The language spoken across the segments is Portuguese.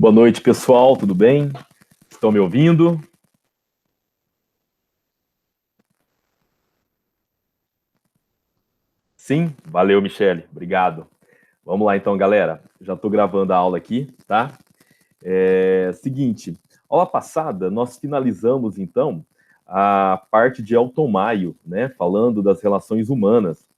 Boa noite, pessoal, tudo bem? Estão me ouvindo? Sim? Valeu, Michele, obrigado. Vamos lá então, galera. Já estou gravando a aula aqui, tá? Seguinte, aula passada nós finalizamos então a parte de Elton Maio, né? Falando das relações humanas.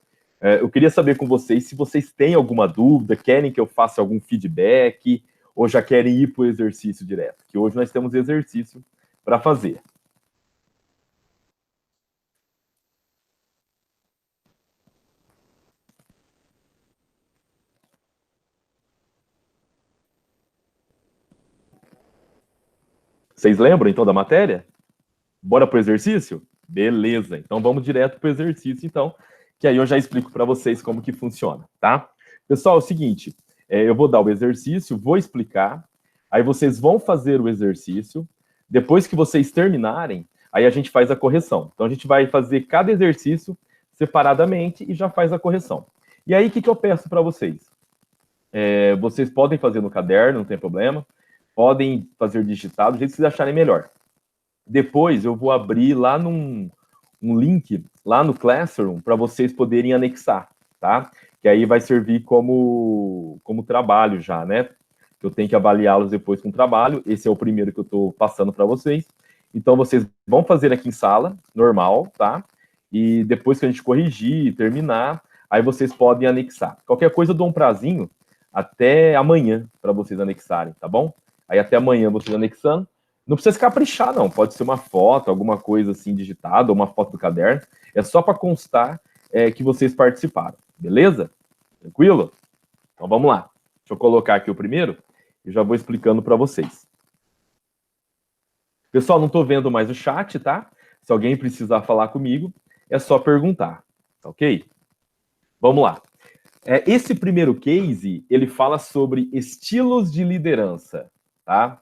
Eu queria saber com vocês se vocês têm alguma dúvida, querem que eu faça algum feedback, ou já querem ir para o exercício direto, que hoje nós temos exercício para fazer. Vocês lembram então da matéria? Bora para o exercício? Beleza, então vamos direto para o exercício, então, que aí eu já explico para vocês como que funciona, tá? Pessoal, é o seguinte, eu vou dar o exercício, vou explicar, aí vocês vão fazer o exercício, depois que vocês terminarem, aí a gente faz a correção. Então a gente vai fazer cada exercício separadamente e já faz a correção. E aí, o que eu peço para vocês? Vocês podem fazer no caderno, não tem problema, podem fazer digitado, do jeito que vocês acharem melhor. Depois eu vou abrir lá um link, lá no Classroom, para vocês poderem anexar, tá? Que aí vai servir como trabalho já, né? Eu tenho que avaliá-los depois com trabalho. Esse é o primeiro que eu estou passando para vocês. Então, vocês vão fazer aqui em sala, normal, tá? E depois que a gente corrigir, terminar, aí vocês podem anexar. Qualquer coisa eu dou um prazinho até amanhã para vocês anexarem, tá bom? Aí até amanhã vocês anexando. Não precisa se caprichar, não. Pode ser uma foto, alguma coisa assim digitada, ou uma foto do caderno. É só para constar que vocês participaram. Beleza? Tranquilo? Então vamos lá. Deixa eu colocar aqui o primeiro e já vou explicando para vocês. Pessoal, não estou vendo mais o chat, tá? Se alguém precisar falar comigo, é só perguntar. Tá ok? Vamos lá. Esse primeiro case, ele fala sobre estilos de liderança, tá?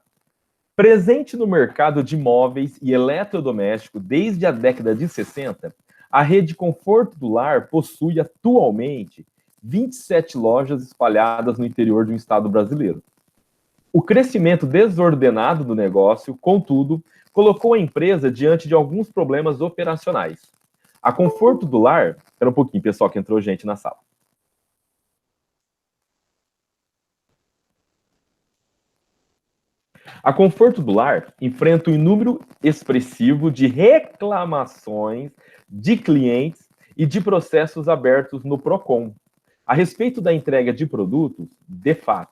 Presente no mercado de móveis e eletrodoméstico desde a década de 60, a rede Conforto do Lar possui atualmente 27 lojas espalhadas no interior de um estado brasileiro. O crescimento desordenado do negócio, contudo, colocou a empresa diante de alguns problemas operacionais. A Conforto do Lar... Espera um pouquinho, pessoal, que entrou gente na sala. A Conforto do Lar enfrenta um número expressivo de reclamações de clientes e de processos abertos no PROCON. A respeito da entrega de produtos, a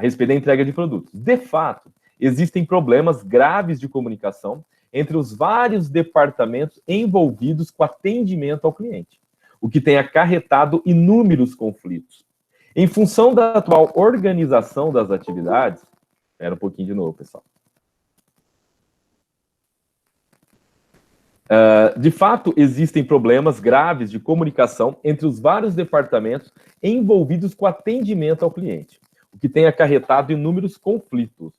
respeito da entrega de produtos, de fato, existem problemas graves de comunicação entre os vários departamentos envolvidos com atendimento ao cliente, o que tem acarretado inúmeros conflitos. Em função da atual organização das atividades, espera um pouquinho de novo, pessoal. De fato, existem problemas graves de comunicação entre os vários departamentos envolvidos com atendimento ao cliente, o que tem acarretado inúmeros conflitos.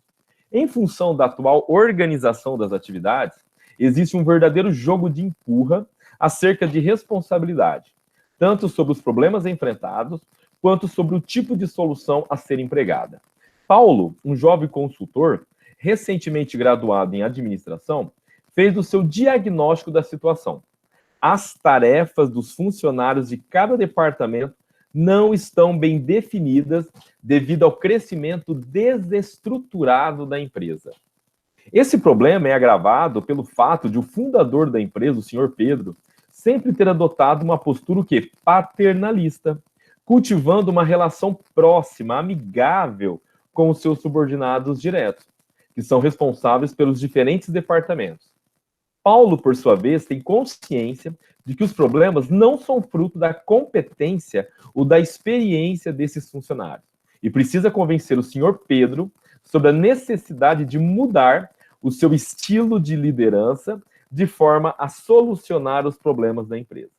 Em função da atual organização das atividades, existe um verdadeiro jogo de empurra acerca de responsabilidade, tanto sobre os problemas enfrentados, quanto sobre o tipo de solução a ser empregada. Paulo, um jovem consultor, recentemente graduado em administração, fez o seu diagnóstico da situação. As tarefas dos funcionários de cada departamento não estão bem definidas devido ao crescimento desestruturado da empresa. Esse problema é agravado pelo fato de o fundador da empresa, o senhor Pedro, sempre ter adotado uma postura paternalista, cultivando uma relação próxima, amigável com os seus subordinados diretos, que são responsáveis pelos diferentes departamentos. Paulo, por sua vez, tem consciência de que os problemas não são fruto da competência ou da experiência desses funcionários, e precisa convencer o senhor Pedro sobre a necessidade de mudar o seu estilo de liderança de forma a solucionar os problemas da empresa.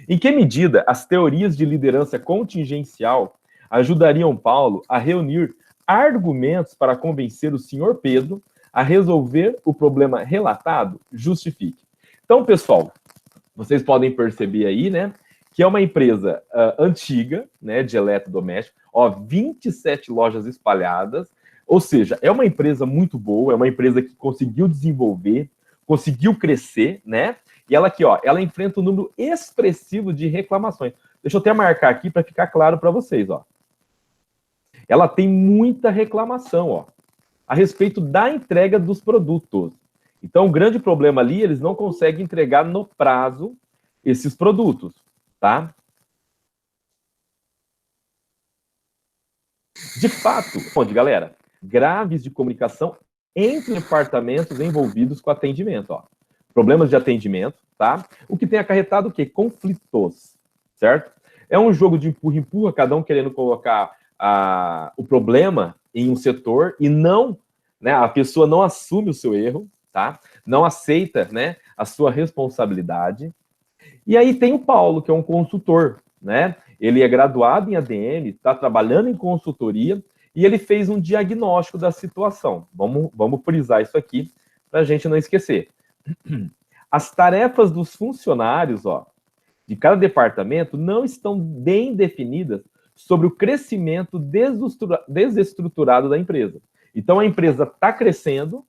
Em que medida as teorias de liderança contingencial ajudariam Paulo a reunir argumentos para convencer o senhor Pedro a resolver o problema relatado? Justifique. Então, pessoal, vocês podem perceber aí, né, que é uma empresa antiga, né, de eletrodoméstico, ó, 27 lojas espalhadas, ou seja, é uma empresa muito boa, é uma empresa que conseguiu desenvolver, conseguiu crescer, né? E ela aqui, ó, ela enfrenta um número expressivo de reclamações. Deixa eu até marcar aqui para ficar claro para vocês, ó. Ela tem muita reclamação, ó, a respeito da entrega dos produtos. Então, o grande problema ali, eles não conseguem entregar no prazo esses produtos, tá? De fato, onde, galera? Graves de comunicação entre departamentos envolvidos com atendimento, ó. Problemas de atendimento, tá? O que tem acarretado o quê? Conflitos, certo? É um jogo de empurra-empurra, cada um querendo colocar o problema em um setor e não, né, a pessoa não assume o seu erro, tá? Não aceita, né, a sua responsabilidade. E aí tem o Paulo, que é um consultor, né? Ele é graduado em ADM, está trabalhando em consultoria e ele fez um diagnóstico da situação. Vamos frisar isso aqui para a gente não esquecer. As tarefas dos funcionários, ó, de cada departamento não estão bem definidas sobre o crescimento desestruturado da empresa. Então, a empresa está crescendo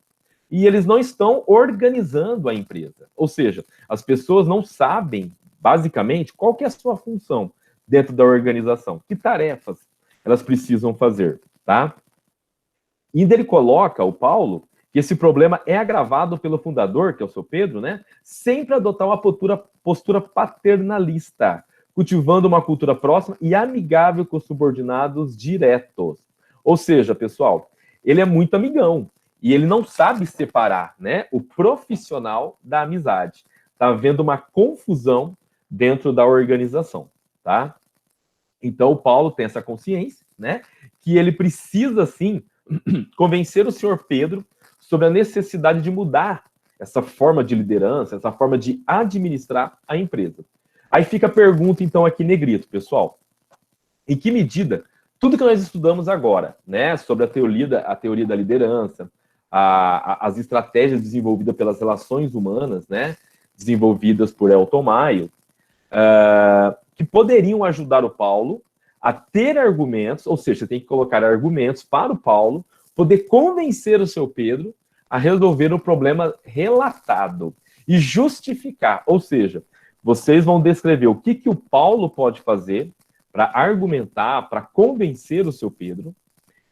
e eles não estão organizando a empresa. Ou seja, as pessoas não sabem, basicamente, qual que é a sua função dentro da organização. Que tarefas elas precisam fazer, tá? E ele coloca, o Paulo, que esse problema é agravado pelo fundador, que é o seu Pedro, né? Sempre adotar uma postura paternalista, cultivando uma cultura próxima e amigável com os subordinados diretos. Ou seja, pessoal, ele é muito amigão e ele não sabe separar, né, o profissional da amizade. Tá havendo uma confusão dentro da organização, tá? Então, o Paulo tem essa consciência, né, que ele precisa, sim, convencer o senhor Pedro sobre a necessidade de mudar essa forma de liderança, essa forma de administrar a empresa. Aí fica a pergunta, então, aqui, negrito, pessoal. Em que medida tudo que nós estudamos agora, né, sobre a teoria da liderança, as estratégias desenvolvidas pelas relações humanas, né, desenvolvidas por Elton Maio, que poderiam ajudar o Paulo a ter argumentos, ou seja, você tem que colocar argumentos para o Paulo poder convencer o seu Pedro a resolver o problema relatado e justificar, ou seja, vocês vão descrever o que o Paulo pode fazer para argumentar, para convencer o seu Pedro,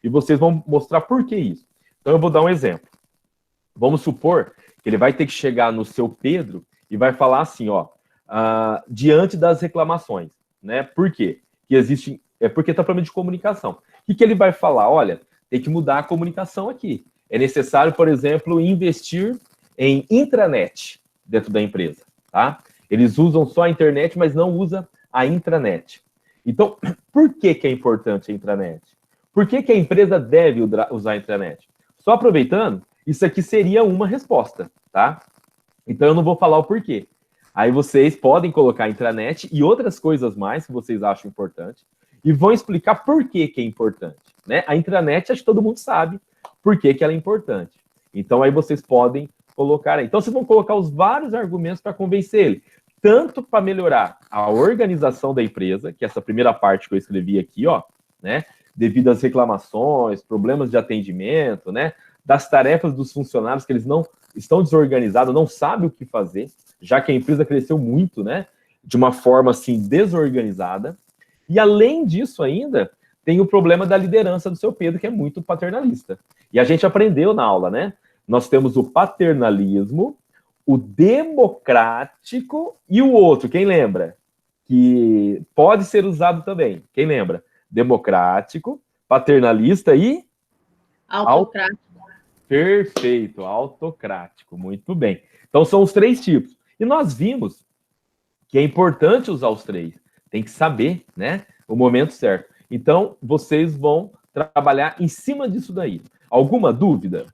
e vocês vão mostrar por que isso. Então, eu vou dar um exemplo. Vamos supor que ele vai ter que chegar no seu Pedro e vai falar assim, ó, diante das reclamações, né? Por quê? Que existe, porque está problema de comunicação. O que ele vai falar? Olha, tem que mudar a comunicação aqui. É necessário, por exemplo, investir em intranet dentro da empresa, tá? Eles usam só a internet, mas não usam a intranet. Então, por que é importante a intranet? Por que a empresa deve usar a intranet? Só aproveitando, isso aqui seria uma resposta, tá? Então, eu não vou falar o porquê. Aí vocês podem colocar a intranet e outras coisas mais que vocês acham importante e vão explicar por que é importante, né? A intranet, acho que todo mundo sabe por que ela é importante. Então, aí vocês podem colocar aí. Então, vocês vão colocar os vários argumentos para convencer ele, tanto para melhorar a organização da empresa, que é essa primeira parte que eu escrevi aqui, ó, né? Devido às reclamações, problemas de atendimento, né? Das tarefas dos funcionários que eles não estão desorganizados, não sabem o que fazer, já que a empresa cresceu muito, né? De uma forma, assim, desorganizada. E, além disso ainda, tem o problema da liderança do seu Pedro, que é muito paternalista. E a gente aprendeu na aula, né? Nós temos o paternalismo, o democrático e o outro, quem lembra? Que pode ser usado também. Quem lembra? Democrático, paternalista e... Autocrático. Perfeito, autocrático, muito bem. Então, são os três tipos. E nós vimos que é importante usar os três. Tem que saber, né, o momento certo. Então, vocês vão trabalhar em cima disso daí. Alguma dúvida?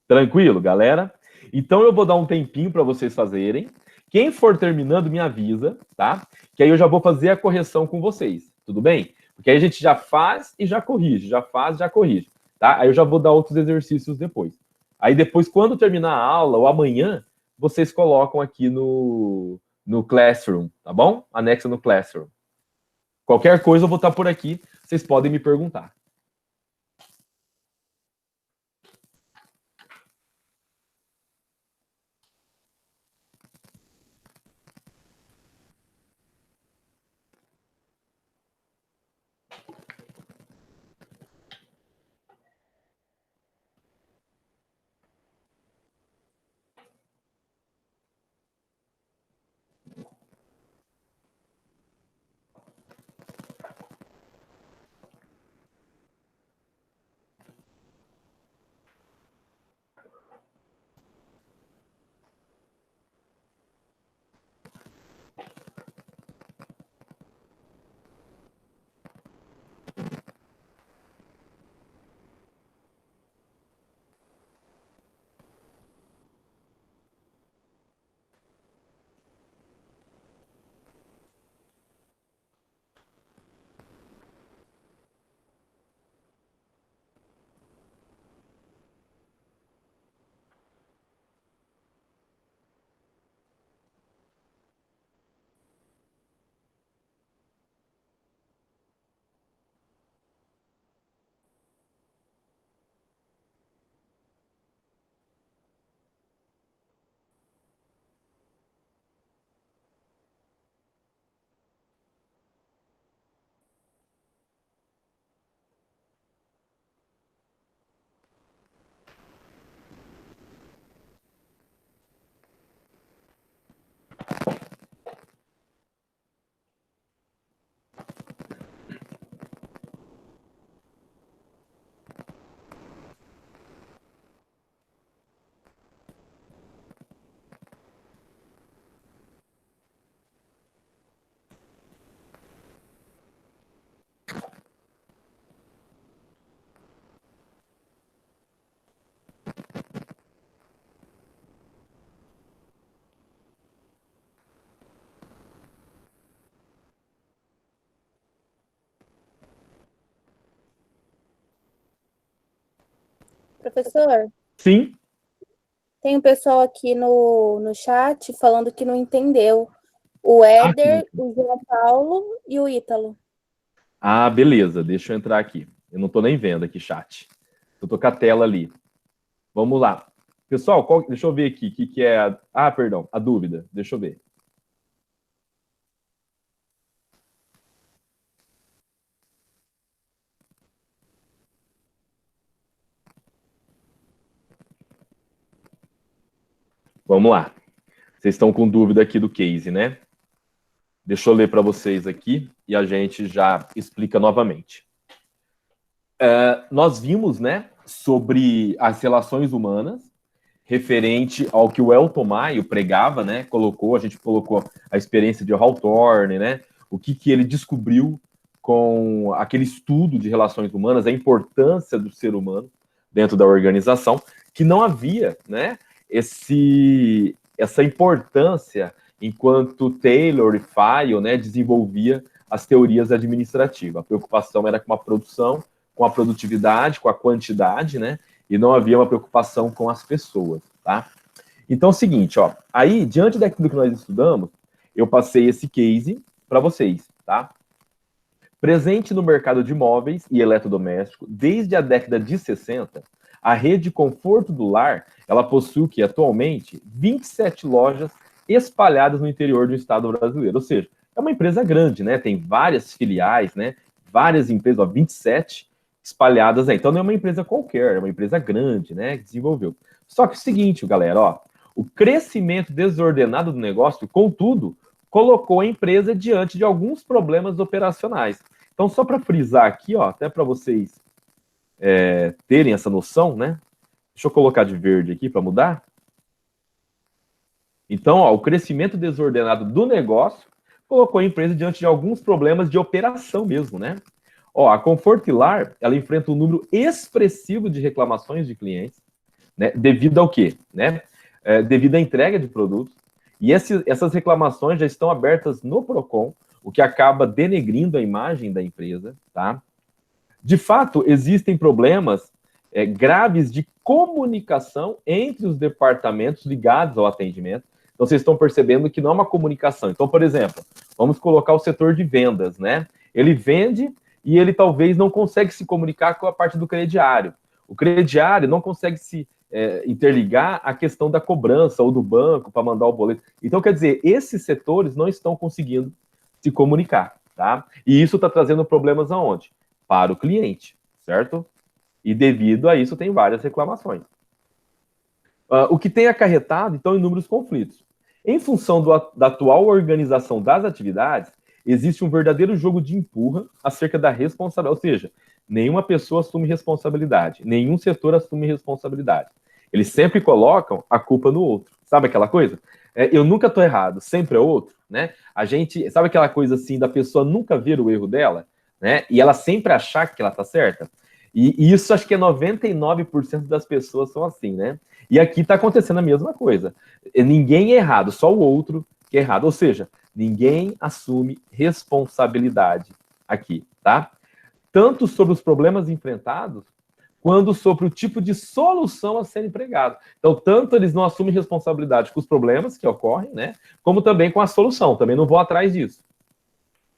Tranquilo, galera? Então, eu vou dar um tempinho para vocês fazerem. Quem for terminando, me avisa, tá? Que aí eu já vou fazer a correção com vocês, tudo bem? Porque aí a gente já faz e já corrige, já faz e já corrige, tá? Aí eu já vou dar outros exercícios depois. Aí depois, quando terminar a aula, ou amanhã, vocês colocam aqui no Classroom, tá bom? Anexa no Classroom. Qualquer coisa eu vou estar por aqui, vocês podem me perguntar. Professor, Sim? tem um pessoal aqui no chat falando que não entendeu. O Éder, o João Paulo e o Ítalo. Ah, beleza. Deixa eu entrar aqui. Eu não estou nem vendo aqui, chat. Eu estou com a tela ali. Vamos lá. Pessoal, deixa eu ver aqui o que é... Ah, perdão, a dúvida. Deixa eu ver. Vamos lá. Vocês estão com dúvida aqui do case, né? Deixa eu ler para vocês aqui e a gente já explica novamente. Nós vimos, né, sobre as relações humanas, referente ao que o Elton Maio pregava, né? A gente colocou a experiência de Hawthorne, né? O que ele descobriu com aquele estudo de relações humanas, a importância do ser humano dentro da organização, que não havia, né, essa importância enquanto Taylor e Fayol, né, desenvolvia as teorias administrativas. A preocupação era com a produção, com a produtividade, com a quantidade, né, e não havia uma preocupação com as pessoas, tá? Então é o seguinte, ó, aí, diante daquilo que nós estudamos, eu passei esse case para vocês, tá? Presente no mercado de móveis e eletrodoméstico desde a década de 60, a rede de conforto do lar, ela possui que atualmente 27 lojas espalhadas no interior do estado brasileiro, ou seja, é uma empresa grande, né? Tem várias filiais, né? Várias empresas, ó, 27 espalhadas aí. Então não é uma empresa qualquer, é uma empresa grande, né? Que desenvolveu. Só que é o seguinte, galera, ó, o crescimento desordenado do negócio, contudo, colocou a empresa diante de alguns problemas operacionais. Então, só para frisar aqui, ó, até para vocês terem essa noção, né? Deixa eu colocar de verde aqui para mudar. Então, ó, o crescimento desordenado do negócio colocou a empresa diante de alguns problemas de operação mesmo, né? Ó, a Confortilar, ela enfrenta um número expressivo de reclamações de clientes, né? Devido ao quê? Né? Devido à entrega de produtos. E essas reclamações já estão abertas no Procon, o que acaba denegrindo a imagem da empresa, tá? De fato, existem problemas graves de comunicação entre os departamentos ligados ao atendimento. Então, vocês estão percebendo que não é uma comunicação. Então, por exemplo, vamos colocar o setor de vendas, né? Ele vende e ele talvez não consegue se comunicar com a parte do crediário. O crediário não consegue se interligar à questão da cobrança ou do banco para mandar o boleto. Então, quer dizer, esses setores não estão conseguindo se comunicar, tá? E isso está trazendo problemas aonde? Para o cliente, certo? E devido a isso tem várias reclamações. O que tem acarretado, então, inúmeros conflitos. Em função da atual organização das atividades, existe um verdadeiro jogo de empurra acerca da responsabilidade, ou seja, nenhuma pessoa assume responsabilidade, nenhum setor assume responsabilidade. Eles sempre colocam a culpa no outro. Sabe aquela coisa? Eu nunca estou errado, sempre é outro, né? A gente, sabe aquela coisa assim da pessoa nunca ver o erro dela, né? E ela sempre achar que ela está certa? E isso acho que é 99% das pessoas são assim, né? E aqui está acontecendo a mesma coisa. Ninguém é errado, só o outro que é errado. Ou seja, ninguém assume responsabilidade aqui, tá? Tanto sobre os problemas enfrentados, quanto sobre o tipo de solução a ser empregado. Então, tanto eles não assumem responsabilidade com os problemas que ocorrem, né? Como também com a solução. Também não vou atrás disso.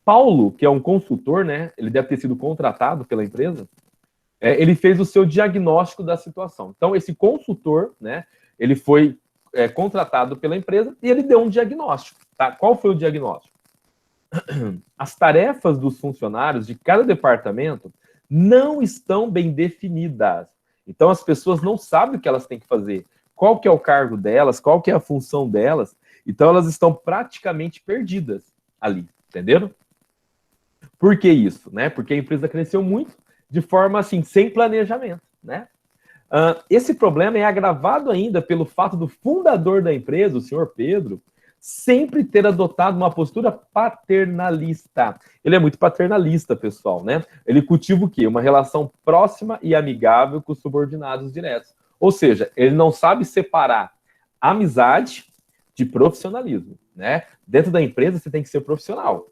Paulo, que é um consultor, né? Ele deve ter sido contratado pela empresa. Ele fez o seu diagnóstico da situação. Então, esse consultor, né? Ele foi contratado pela empresa e ele deu um diagnóstico. Tá? Qual foi o diagnóstico? As tarefas dos funcionários de cada departamento não estão bem definidas. Então, as pessoas não sabem o que elas têm que fazer, qual que é o cargo delas, qual que é a função delas. Então, elas estão praticamente perdidas ali, entenderam? Por que isso? Né? Porque a empresa cresceu muito de forma assim, sem planejamento, né? Esse problema é agravado ainda pelo fato do fundador da empresa, o senhor Pedro, sempre ter adotado uma postura paternalista. Ele é muito paternalista, pessoal, né? Ele cultiva o quê? Uma relação próxima e amigável com os subordinados diretos. Ou seja, ele não sabe separar amizade de profissionalismo, né? Dentro da empresa, você tem que ser profissional.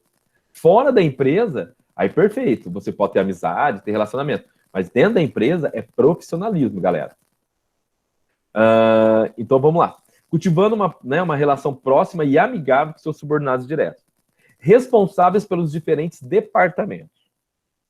Fora da empresa, aí perfeito, você pode ter amizade, ter relacionamento. Mas dentro da empresa é profissionalismo, galera. Então, vamos lá. Cultivando uma relação próxima e amigável com seus subordinados diretos. Responsáveis pelos diferentes departamentos.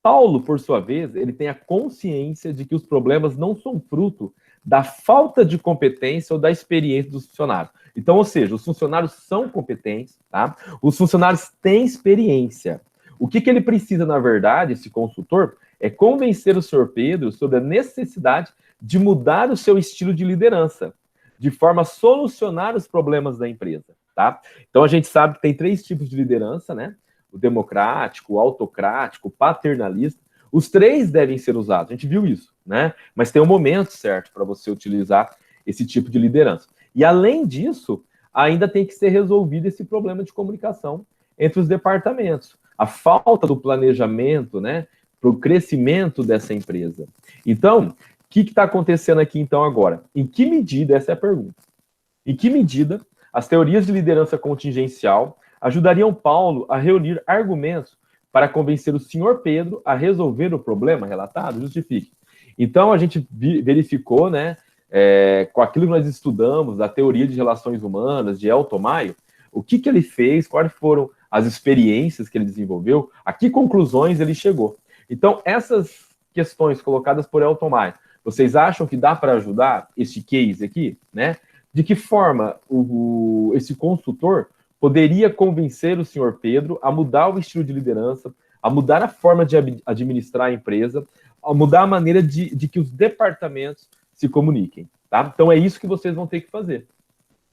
Paulo, por sua vez, ele tem a consciência de que os problemas não são fruto da falta de competência ou da experiência dos funcionários. Então, ou seja, os funcionários são competentes, tá? Os funcionários têm experiência. O que ele precisa, na verdade, esse consultor, é convencer o senhor Pedro sobre a necessidade de mudar o seu estilo de liderança, de forma a solucionar os problemas da empresa, tá? Então, a gente sabe que tem 3 tipos de liderança, né? O democrático, o autocrático, o paternalista. Os 3 devem ser usados, a gente viu isso, né? Mas tem um momento certo para você utilizar esse tipo de liderança. E, além disso, ainda tem que ser resolvido esse problema de comunicação entre os departamentos. A falta do planejamento, né? Para o crescimento dessa empresa. Então, o que está acontecendo aqui, então, agora? Em que medida, essa é a pergunta, em que medida as teorias de liderança contingencial ajudariam Paulo a reunir argumentos para convencer o senhor Pedro a resolver o problema relatado? Justifique. Então, a gente verificou, né, com aquilo que nós estudamos, da teoria de relações humanas, de Elton Maio, o que ele fez, quais foram as experiências que ele desenvolveu, a que conclusões ele chegou. Então, essas questões colocadas por Elton Maio, vocês acham que dá para ajudar esse case aqui, né? De que forma esse consultor poderia convencer o senhor Pedro a mudar o estilo de liderança, a mudar a forma de administrar a empresa, a mudar a maneira de que os departamentos se comuniquem, tá? Então, é isso que vocês vão ter que fazer.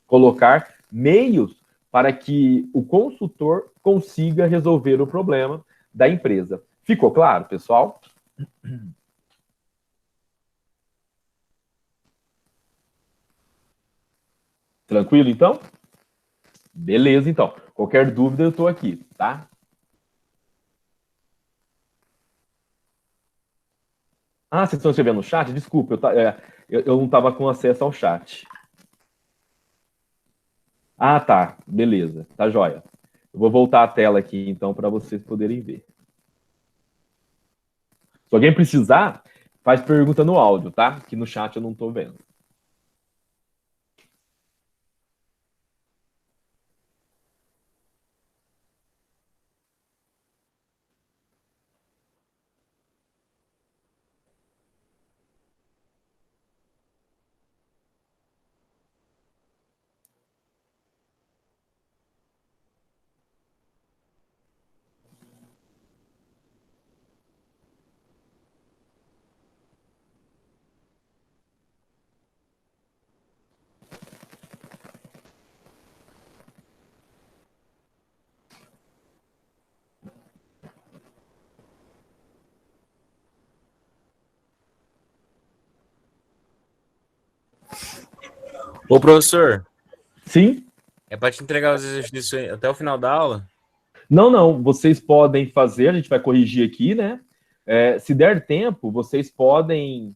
Colocar meios para que o consultor consiga resolver o problema da empresa. Ficou claro, pessoal? Tranquilo, então? Beleza, então. Qualquer dúvida, eu estou aqui, tá? Vocês estão escrevendo no chat? Desculpa, eu não estava com acesso ao chat. Tá. Beleza. Tá joia. Eu vou voltar a tela aqui, então, para vocês poderem ver. Se alguém precisar, Faz pergunta no áudio, tá? Que no chat eu não tô vendo. Ô, professor, Sim? é para te entregar os exercícios até o final da aula? Não, não. Vocês podem fazer, a gente vai corrigir aqui, né? Se der tempo, vocês podem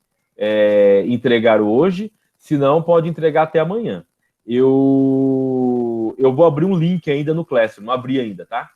entregar hoje, se não, pode entregar até amanhã. Eu vou abrir um link ainda no Classroom, não abri ainda, tá?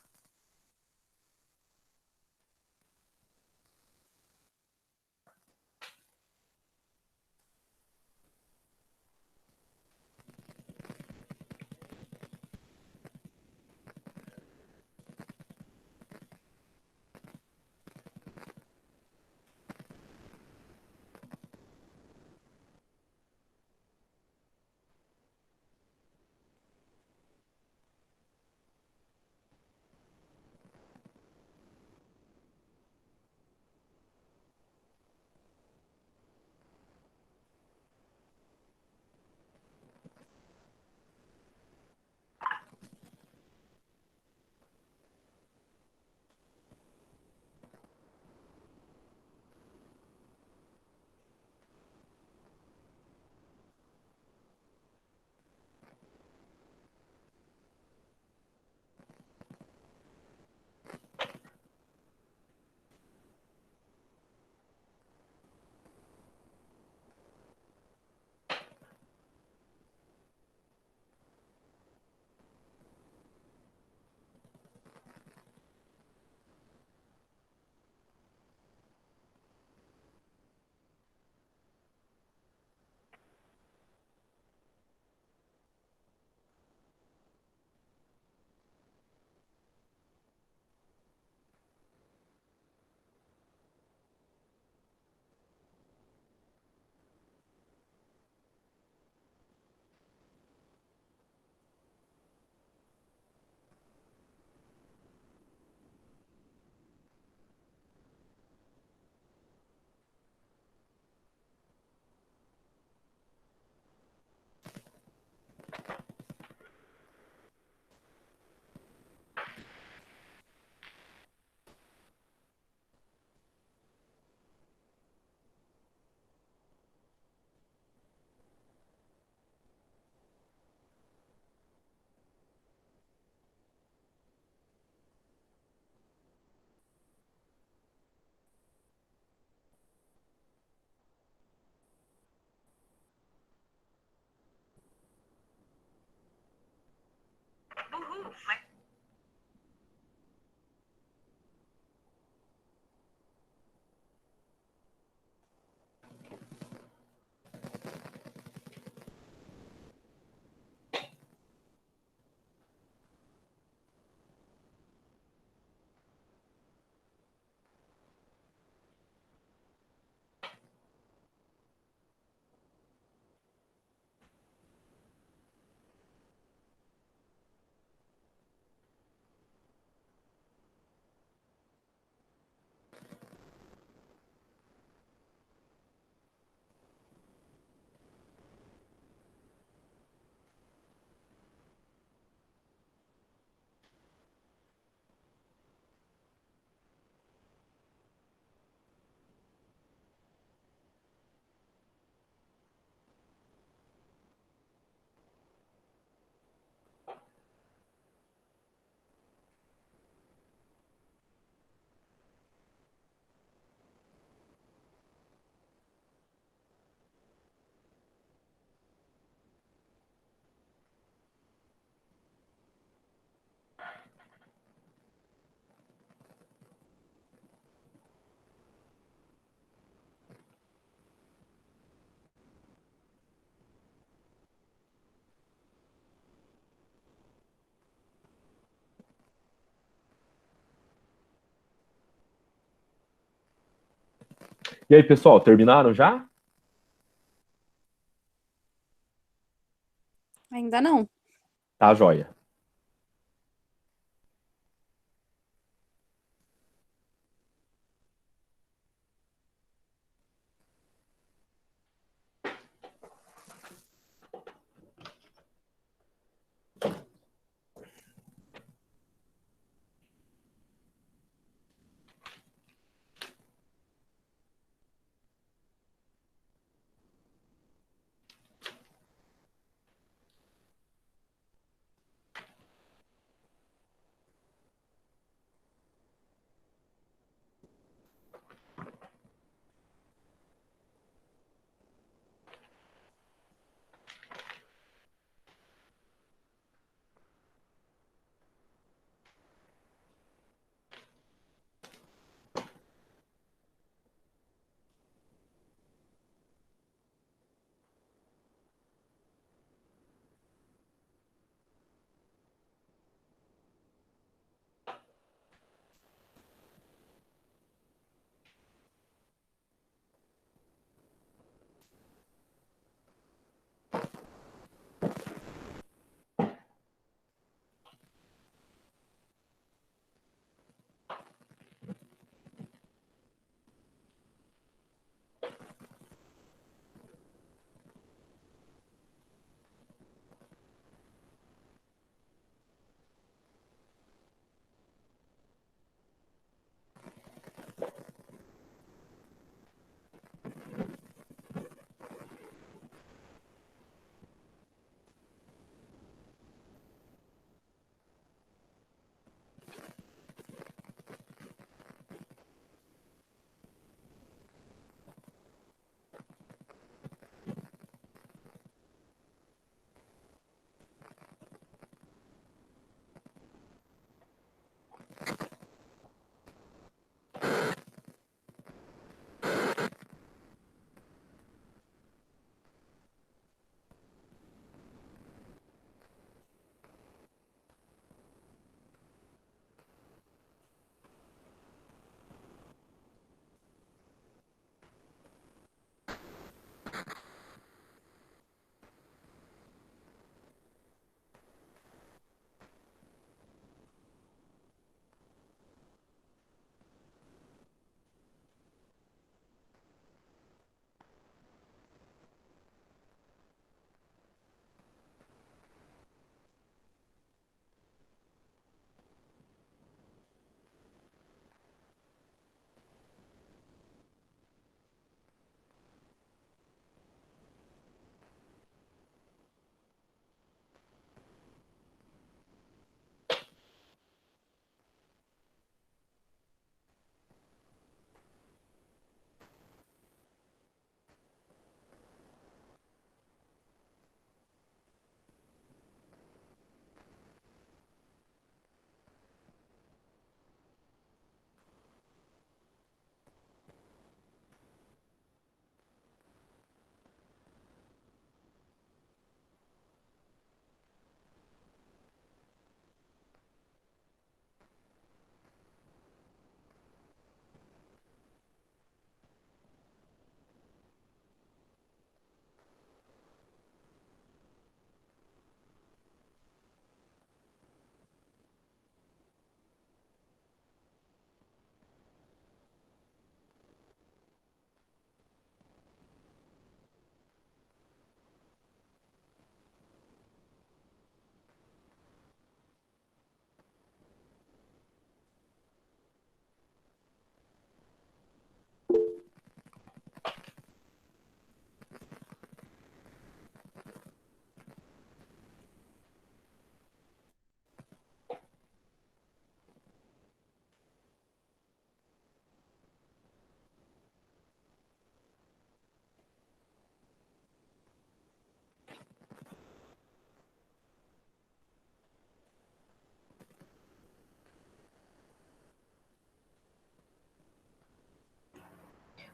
E aí, pessoal, terminaram já? Ainda não. Tá, joia.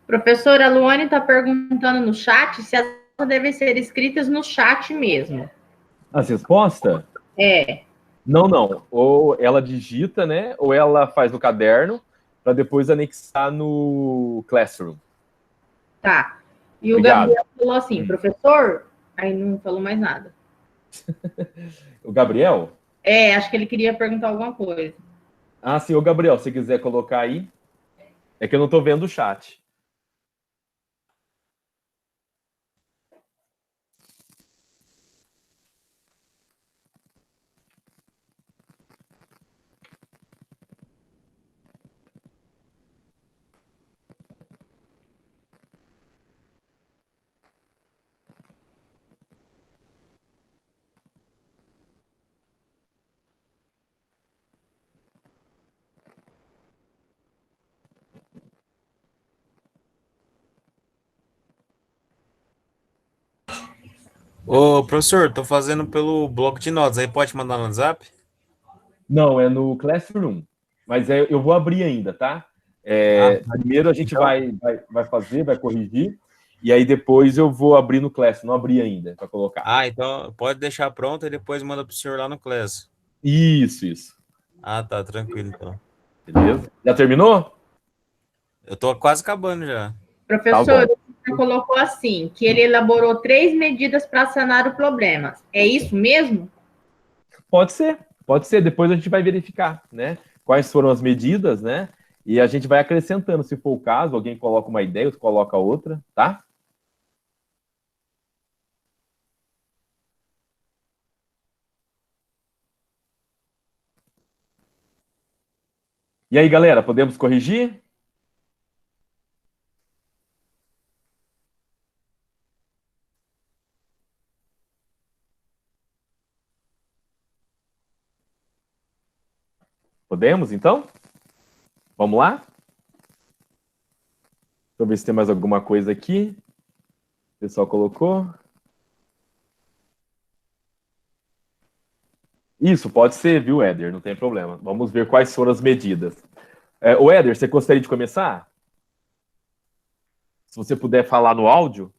Professora Luane está perguntando no chat se as respostas devem ser escritas no chat mesmo. As respostas? É. Não. Ou ela digita, né? Ou ela faz no caderno para depois anexar no Classroom. Tá. E o Obrigado. Gabriel falou assim, professor, aí não falou mais nada. O Gabriel? Acho que ele queria perguntar alguma coisa. Ah, sim, o Gabriel, se quiser colocar aí. É que eu não estou vendo o chat. Ô, professor, tô fazendo pelo bloco de notas. Aí pode mandar no WhatsApp? Não, é no Classroom. Mas eu vou abrir ainda, tá? Primeiro a gente Então- vai fazer, vai corrigir, e aí depois eu vou abrir no Classroom. Não abri ainda para colocar. Então pode deixar pronto e depois manda pro senhor lá no Class. Isso. Ah, tá, tranquilo então. Beleza? Já terminou? Eu tô quase acabando já. Professor, Tá você colocou assim, que ele elaborou 3 medidas para sanar o problema. É isso mesmo? Pode ser. Depois a gente vai verificar, né? Quais foram as medidas, né? E a gente vai acrescentando, se for o caso, alguém coloca uma ideia, outro coloca outra, tá? E aí, galera, podemos corrigir? Podemos, então? Vamos lá? Deixa eu ver se tem mais alguma coisa aqui. O pessoal colocou. Isso, pode ser, viu, Éder? Não tem problema. Vamos ver quais foram as medidas. O Éder, você gostaria de começar? Se você puder falar no áudio.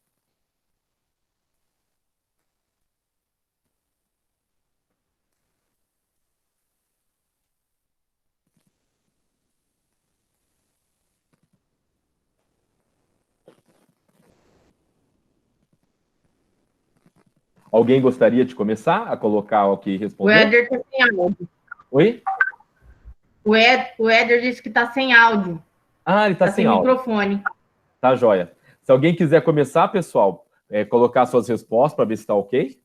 Alguém gostaria de começar a colocar o que O respondeu? Éder está sem áudio. Oi? O Éder disse que está sem áudio. Ah, ele está Está sem sem áudio. microfone. Tá, joia. Se alguém quiser começar, pessoal, colocar suas respostas para ver se está ok.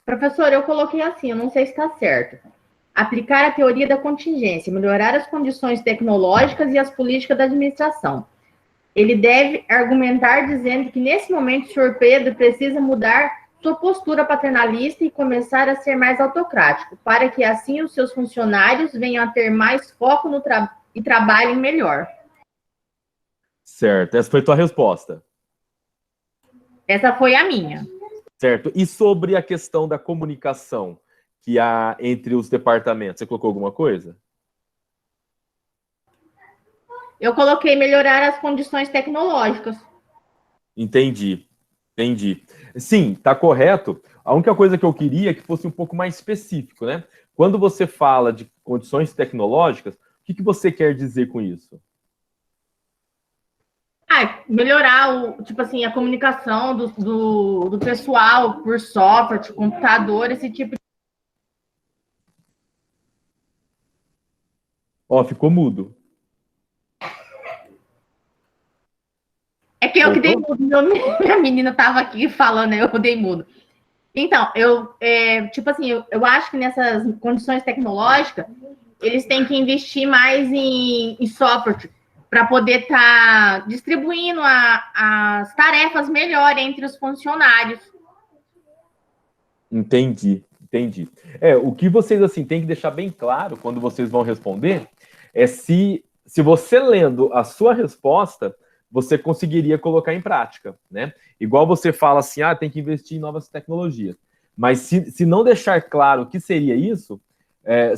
Professor, eu coloquei assim, eu não sei se está certo. Aplicar a teoria da contingência, melhorar as condições tecnológicas e as políticas da administração. Ele deve argumentar dizendo que, nesse momento, o senhor Pedro precisa mudar sua postura paternalista e começar a ser mais autocrático, para que, assim, os seus funcionários venham a ter mais foco no e trabalhem melhor. Certo, essa foi a tua resposta. Essa foi a minha. Certo. E sobre a questão da comunicação que há entre os departamentos, você colocou alguma coisa? Eu coloquei melhorar as condições tecnológicas. Entendi. Sim, tá correto. A única coisa que eu queria é que fosse um pouco mais específico, né? Quando você fala de condições tecnológicas, o que você quer dizer com isso? Melhorar tipo assim, a comunicação do pessoal por software, computador, esse tipo de... Ó, ficou mudo. É que eu que dei mudo, minha menina estava aqui falando, eu dei mudo. Então, tipo assim, eu acho que nessas condições tecnológicas, eles têm que investir mais em software para poder estar distribuindo as tarefas melhor entre os funcionários. Entendi. O que vocês assim têm que deixar bem claro quando vocês vão responder é se você lendo a sua resposta, você conseguiria colocar em prática, né? Igual você fala assim, tem que investir em novas tecnologias. Mas se não deixar claro o que seria isso,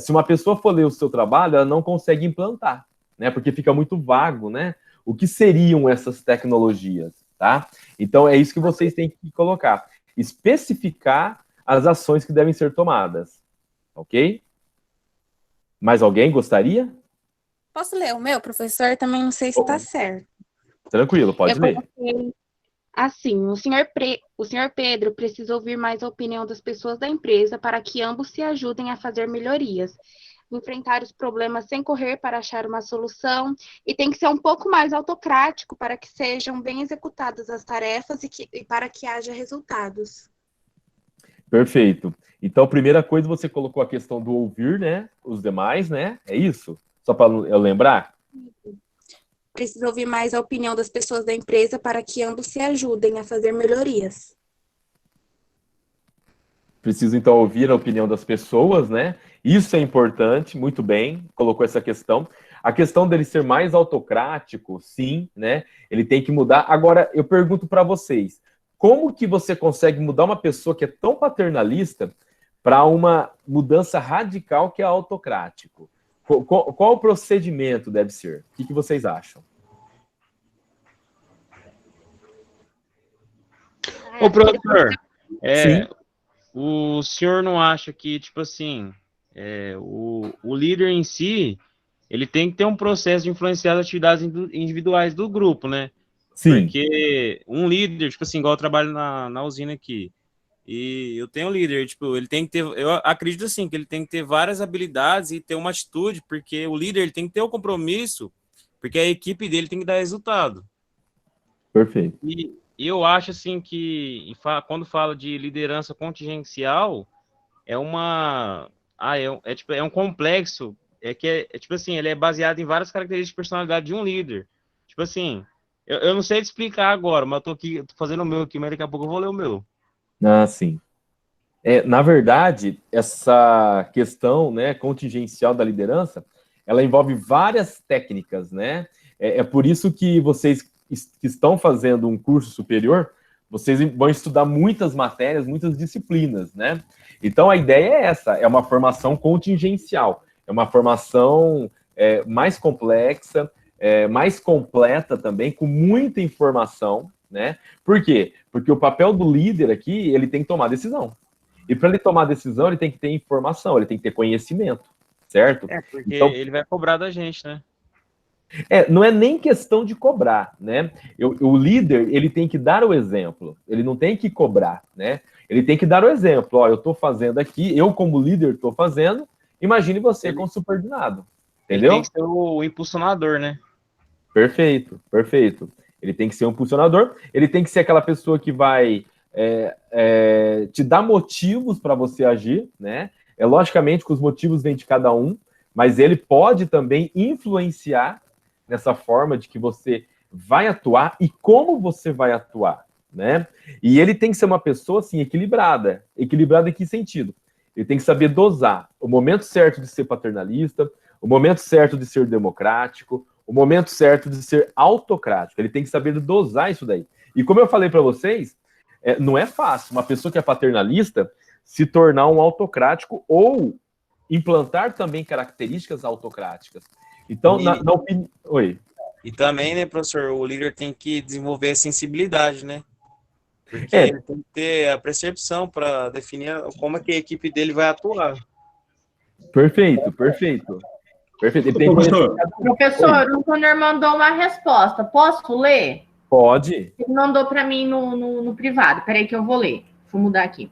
se uma pessoa for ler o seu trabalho, ela não consegue implantar, né? Porque fica muito vago, né? O que seriam essas tecnologias, tá? Então é isso que vocês têm que colocar. Especificar as ações que devem ser tomadas, ok? Mais alguém gostaria? Posso ler o meu, professor? Também não sei se está certo. Tranquilo, pode Eu ler. coloquei assim, o senhor Pedro precisa ouvir mais a opinião das pessoas da empresa para que ambos se ajudem a fazer melhorias, enfrentar os problemas sem correr para achar uma solução, e tem que ser um pouco mais autocrático para que sejam bem executadas as tarefas e para que haja resultados. Perfeito. Então, primeira coisa, você colocou a questão do ouvir, né? Os demais, né? É isso? Só para eu lembrar? Precisa ouvir mais a opinião das pessoas da empresa para que ambos se ajudem a fazer melhorias. Preciso, então, ouvir a opinião das pessoas, né? Isso é importante, muito bem, colocou essa questão. A questão dele ser mais autocrático, sim, né? Ele tem que mudar. Agora, eu pergunto para vocês, como que você consegue mudar uma pessoa que é tão paternalista para uma mudança radical que é autocrático? Qual o procedimento deve ser? O que vocês acham? Ô, professor, Sim. o senhor não acha que, tipo assim, o líder em si, ele tem que ter um processo de influenciar as atividades individuais do grupo, né? Sim. Porque um líder, tipo assim, igual eu trabalho na usina aqui, e eu tenho um líder, tipo, ele tem que ter, eu acredito assim, que ele tem que ter várias habilidades e ter uma atitude, porque o líder ele tem que ter o compromisso, porque a equipe dele tem que dar resultado. Perfeito. E eu acho assim que quando fala de liderança contingencial, é um complexo, tipo assim, ele é baseado em várias características de personalidade de um líder. Tipo assim, eu não sei te explicar agora, mas eu tô fazendo o meu aqui, mas daqui a pouco eu vou ler o meu. Ah, sim. Na verdade, essa questão, né, contingencial da liderança, ela envolve várias técnicas, né? É por isso que vocês que estão fazendo um curso superior, vocês vão estudar muitas matérias, muitas disciplinas, né? Então, a ideia é essa, é uma formação contingencial, é uma formação mais complexa, mais completa também, com muita informação, né? Por quê? Porque o papel do líder aqui, ele tem que tomar decisão. E para ele tomar decisão, ele tem que ter informação, ele tem que ter conhecimento, certo? Porque então, ele vai cobrar da gente, né? Não é nem questão de cobrar, né? O líder, ele tem que dar o exemplo, ele não tem que cobrar, né? Ele tem que dar o exemplo, ó, eu estou fazendo aqui, eu como líder estou fazendo, imagine você como subordinado, entendeu? Ele tem que ser o impulsionador, né? Perfeito, perfeito. Ele tem que ser um impulsionador, ele tem que ser aquela pessoa que vai te dar motivos para você agir, né? Logicamente que os motivos vêm de cada um, mas ele pode também influenciar nessa forma de que você vai atuar e como você vai atuar, né? E ele tem que ser uma pessoa, assim, equilibrada. Equilibrada em que sentido? Ele tem que saber dosar o momento certo de ser paternalista, o momento certo de ser democrático, o momento certo de ser autocrático. Ele tem que saber dosar isso daí. E como eu falei para vocês, não é fácil uma pessoa que é paternalista se tornar um autocrático ou implantar também características autocráticas. Então, na opinião... Oi. E também, né, professor, o líder tem que desenvolver a sensibilidade, né? Porque ele tem que ter a percepção para definir como é que a equipe dele vai atuar. Perfeito, perfeito. Perfeito. Ele tem Professor, o Antônio mandou uma resposta. Posso ler? Pode. Ele mandou para mim no privado. Peraí que eu vou ler. Vou mudar aqui.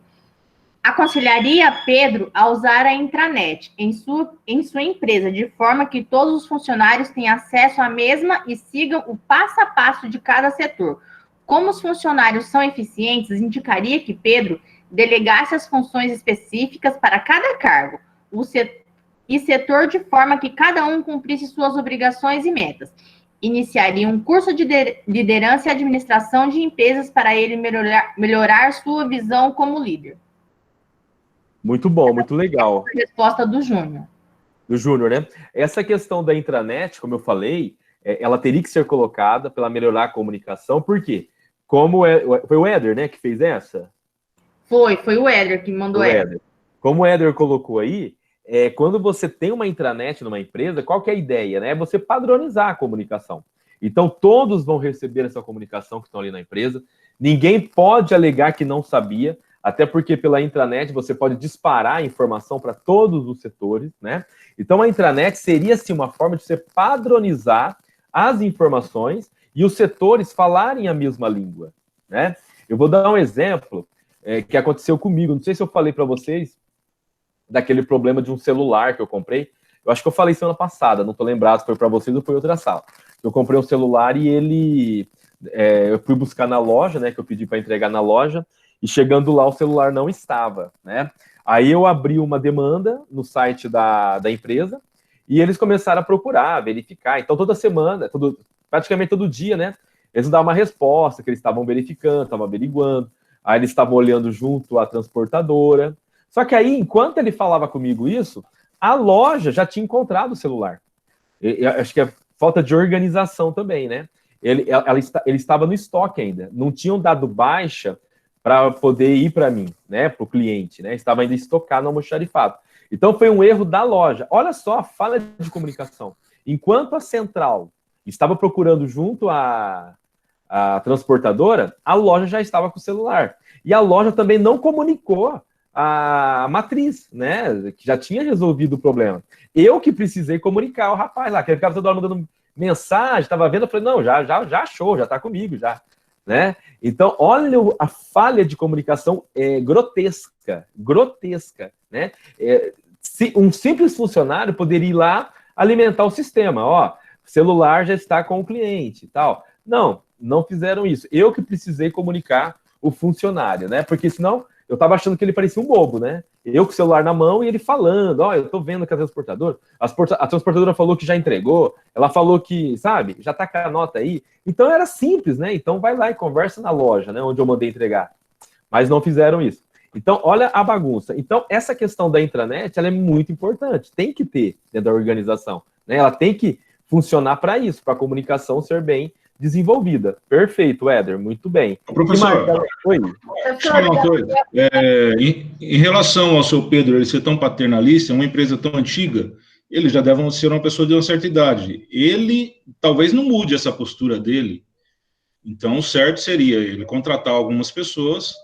Aconselharia Pedro a usar a intranet em sua empresa, de forma que todos os funcionários tenham acesso à mesma e sigam o passo a passo de cada setor. Como os funcionários são eficientes, indicaria que Pedro delegasse as funções específicas para cada cargo e setor, de forma que cada um cumprisse suas obrigações e metas. Iniciaria um curso de liderança e administração de empresas para ele melhorar sua visão como líder. Muito bom, muito legal. A resposta do Júnior. Do Júnior, né? Essa questão da intranet, como eu falei, ela teria que ser colocada para melhorar a comunicação, por quê? Foi o Éder, né, que fez essa? Foi o Éder que mandou essa. Como o Éder colocou aí, quando você tem uma intranet numa empresa, qual que é a ideia, né? É você padronizar a comunicação. Então, todos vão receber essa comunicação que estão ali na empresa. Ninguém pode alegar que não sabia. até porque pela intranet você pode disparar a informação para todos os setores, né? Então a intranet seria, sim, uma forma de você padronizar as informações e os setores falarem a mesma língua, né? Eu vou dar um exemplo que aconteceu comigo, não sei se eu falei para vocês daquele problema de um celular que eu comprei. Eu acho que eu falei semana passada, não estou lembrado se foi para vocês ou foi outra sala. Eu comprei um celular e ele... eu fui buscar na loja, né, que eu pedi para entregar na loja, e chegando lá o celular não estava, né? Aí eu abri uma demanda no site da empresa e eles começaram a procurar, verificar. Então toda semana, praticamente todo dia, né, eles davam uma resposta que eles estavam verificando, estavam averiguando, aí eles estavam olhando junto à transportadora. Só que aí, enquanto ele falava comigo isso, a loja já tinha encontrado o celular. Eu acho que é falta de organização também, né? Ele estava no estoque ainda. Não tinham dado baixa para poder ir para mim, né? Para o cliente, né? Estava ainda estocado no almoxarifado. Então, foi um erro da loja. Olha só a falha de comunicação. Enquanto a central estava procurando junto à transportadora, a loja já estava com o celular. E a loja também não comunicou a matriz, né, que já tinha resolvido o problema. Eu que precisei comunicar o rapaz lá, que ele ficava toda hora mandando mensagem, estava vendo, eu falei, não, já achou, já está comigo, já, né? Então, olha a falha de comunicação grotesca, né? Um simples funcionário poderia ir lá alimentar o sistema, ó, o celular já está com o cliente e tal. Não fizeram isso. Eu que precisei comunicar o funcionário, né? Porque senão eu tava achando que ele parecia um bobo, né? Eu com o celular na mão e ele falando, ó, eu tô vendo que a transportadora falou que já entregou, ela falou que, sabe, já tá com a nota aí. Então era simples, né? Então vai lá e conversa na loja, né, onde eu mandei entregar. Mas não fizeram isso. Então, olha a bagunça. Então, essa questão da intranet, ela é muito importante. Tem que ter dentro da organização, né? Ela tem que funcionar para isso, para a comunicação ser bem desenvolvida. Perfeito, Éder, muito bem. Professor, Oi. Só uma coisa. Em relação ao seu Pedro, ele ser tão paternalista, uma empresa tão antiga, ele já deve ser uma pessoa de uma certa idade. Ele talvez não mude essa postura dele. Então, o certo seria ele contratar algumas pessoas,